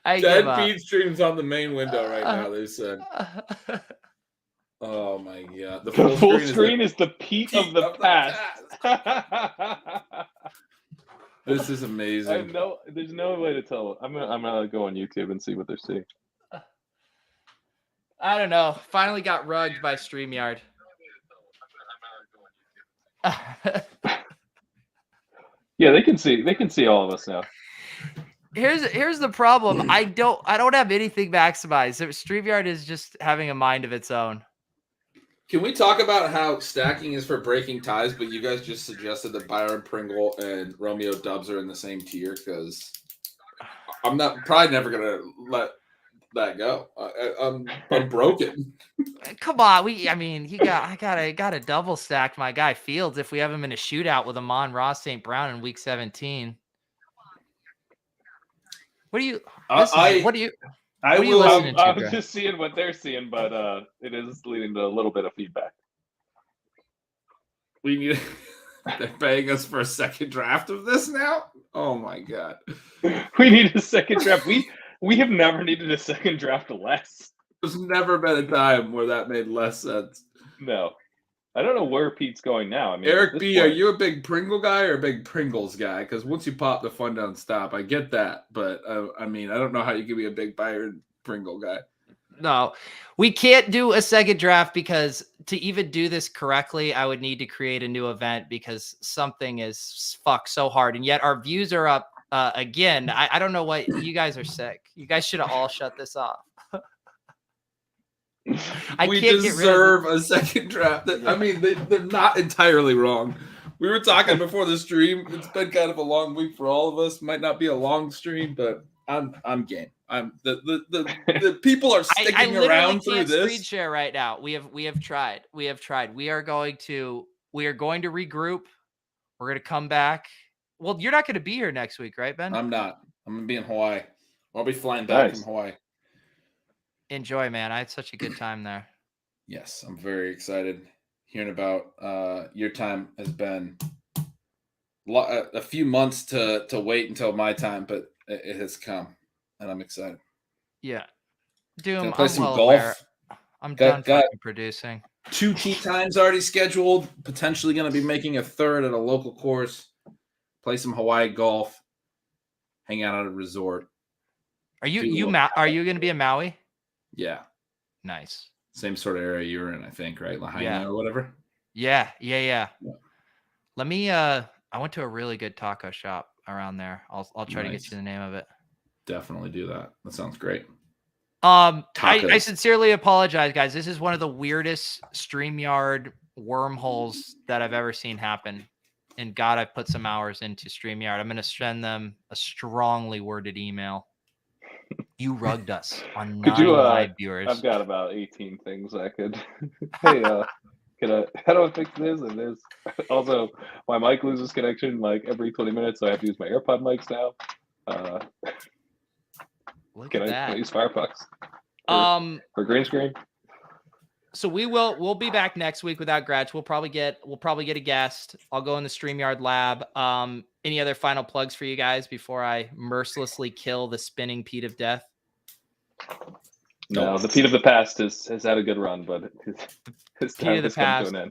I Dead give up. feed streams on the main window right now. They said, "Oh my god, The full screen is the peak of the past. This is I have amazing. there's no way to tell. I'm gonna go on YouTube and see what they're seeing. I don't know. Finally got rugged by StreamYard. Yeah, they can see all of us now. Here's the problem. I don't have anything maximized. StreamYard is just having a mind of its own. Can we talk about how stacking is for breaking ties, but you guys just suggested that Byron Pringle and Romeo Dubs are in the same tier? Because I'm probably never gonna let that go. I'm broken. Come on, I gotta double stack my guy Fields if we have him in a shootout with Amon-Ra St. Brown in week 17. What do you? What do you? I What are you will. listening to, I'm bro? just seeing what they're seeing, but it is leading to a little bit of feedback. We need. They're paying us for a second draft of this now. Oh my god. We need a second draft. We have never needed a second draft less. There's never been a time where that made less sense. No, I don't know where Pete's going now. I mean, Eric at this B, are point- you a big Pringle guy or a big Pringles guy? Because once you pop the fun down stop, I get that, but I mean, I don't know how you can be a big Byron Pringle guy. No, we can't do a second draft because to even do this correctly, I would need to create a new event because something is fucked so hard. And yet our views are up again. I don't know what you guys are sick. You guys should have all shut this off. We deserve a second draft. I mean, they're not entirely wrong. We were talking before the stream. It's been kind of a long week for all of us. Might not be a long stream, but I'm game. I'm the people are sticking around through this. Screen share right now. We have tried. We are going to regroup. We're going to come back. Well, you're not going to be here next week, right, Ben? I'm not. I'm going to be in Hawaii. I'll be flying back from Hawaii. Enjoy, man. I had such a good time there. Yes, I'm very excited. Hearing about your time has been a few months to wait until my time, but it has come, and I'm excited. Yeah, Doom. Play some golf. Aware. I'm done fucking producing. 2 tee times already scheduled. Potentially going to be making a third at a local course. Play some Hawaii golf. Hang out at a resort. Are you going to be in Maui? Yeah. Nice. Same sort of area you were in, I think, right? Lahaina or whatever. Yeah. Let me. I went to a really good taco shop around there. I'll try to get you the name of it. Definitely do that. That sounds great. I sincerely apologize, guys. This is one of the weirdest StreamYard wormholes that I've ever seen happen. And God, I put some hours into StreamYard. I'm going to send them a strongly worded email. You rugged us on live viewers. I've got about 18 things I could. Hey, how do I fix this and this? Also, my mic loses connection like every 20 minutes, so I have to use my AirPod mics now. Can I use Firefox for green screen? So we'll be back next week without Gretch. We'll probably get a guest. I'll go in the StreamYard lab. Any other final plugs for you guys before I mercilessly kill the spinning Pete of Death? No, the Pete of the Past has had a good run, but his time has come to an end.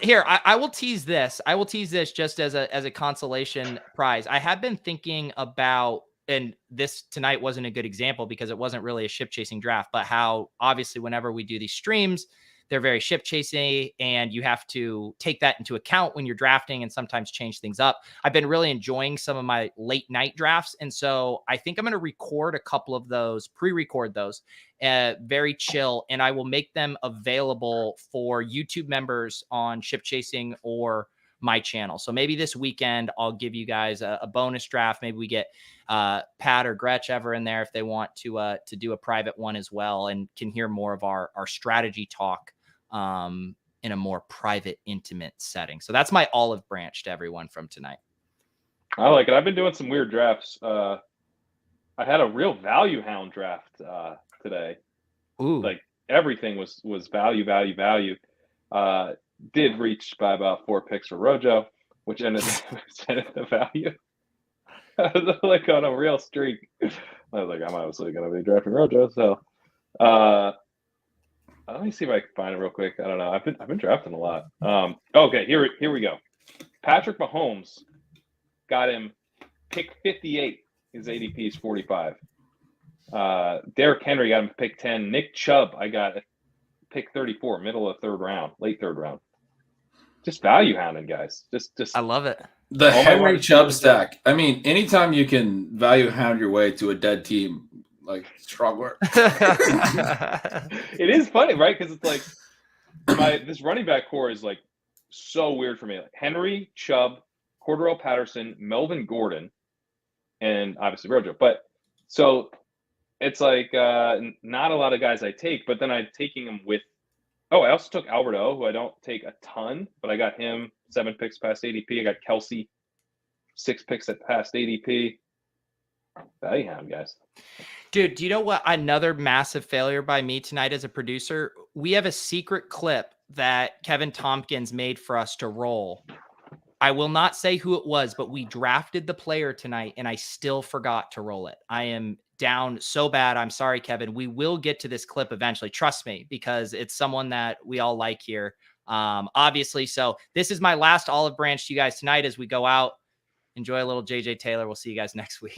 Here, I will tease this. I will tease this just as a consolation prize. I have been thinking about, and this tonight wasn't a good example because it wasn't really a ship chasing draft, but how obviously whenever we do these streams, they're very ship chasing and you have to take that into account when you're drafting and sometimes change things up. I've been really enjoying some of my late night drafts. And so I think I'm going to record a couple of those, pre-record those, very chill. And I will make them available for YouTube members on ship chasing or my channel. So maybe this weekend I'll give you guys a bonus draft. Maybe we get Pat or Gretch ever in there if they want to do a private one as well and can hear more of our strategy talk in a more private, intimate setting. So that's my olive branch to everyone from tonight. I like it. I've been doing some weird drafts. I had a real value hound draft today. Ooh. Like everything was value. Did reach by about 4 picks for Rojo, which ended the value. I was like on a real streak. I was like, I'm obviously going to be drafting Rojo. So let me see if I can find it real quick. I don't know. I've been drafting a lot. Okay, here we go. Patrick Mahomes got him pick 58. His ADP is 45. Derrick Henry got him pick 10. Nick Chubb, I got pick 34, middle of late third round. Just value hounding, guys. Just I love it. The Henry Chubb stack. I mean, anytime you can value hound your way to a dead team, like strong work. It is funny, right? Because it's like this running back core is like so weird for me. Like Henry, Chubb, Cordarrelle Patterson, Melvin Gordon, and obviously Rojo. But so it's like not a lot of guys I take, but then I'm taking them with. Oh, I also took Albert O, who I don't take a ton, but I got him 7 picks past ADP. I got Kelsey 6 picks at past ADP. Value hound, guys. Dude, do you know what? Another massive failure by me tonight as a producer. We have a secret clip that Kevin Tompkins made for us to roll. I will not say who it was, but we drafted the player tonight and I still forgot to roll it. I am down so bad. I'm sorry, Kevin. We will get to this clip eventually. Trust me, because it's someone that we all like here. Obviously. So this is my last olive branch to you guys tonight as we go out. Enjoy a little JJ Taylor. We'll see you guys next week.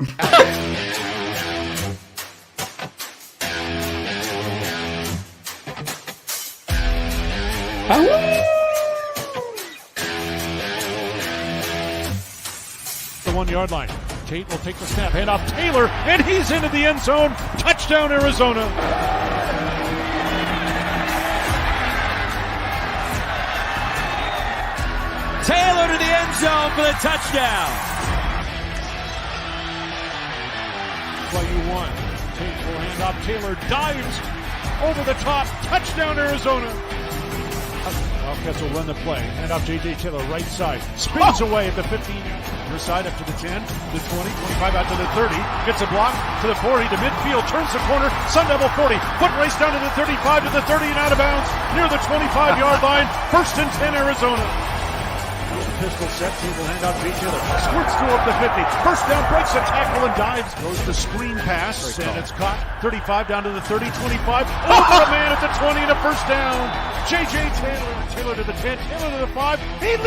The 1 yard line. Tate will take the snap, hand off Taylor, and he's into the end zone. Touchdown, Arizona. Taylor to the end zone for the touchdown. Play you one. Tate will hand off Taylor, dives over the top. Touchdown, Arizona. Wildcats will run the play. Hand off J.J. Taylor, right side. Spins away at the 15. Her side up to the 10, the 20, 25 out to the 30. Gets a block to the 40 to midfield. Turns the corner. Sun Devil 40. Foot race down to the 35 to the 30 and out of bounds. Near the 25-yard line. 1st and 10, Arizona. Pistol set, table hand out, J. Taylor squirts through up the 50. First down, breaks a tackle and dives. Goes the screen pass, and it's caught. 35 down to the 30, 25. Over the man at the 20 and a first down. J.J. Taylor. Taylor to the 10, Taylor to the 5. He leads.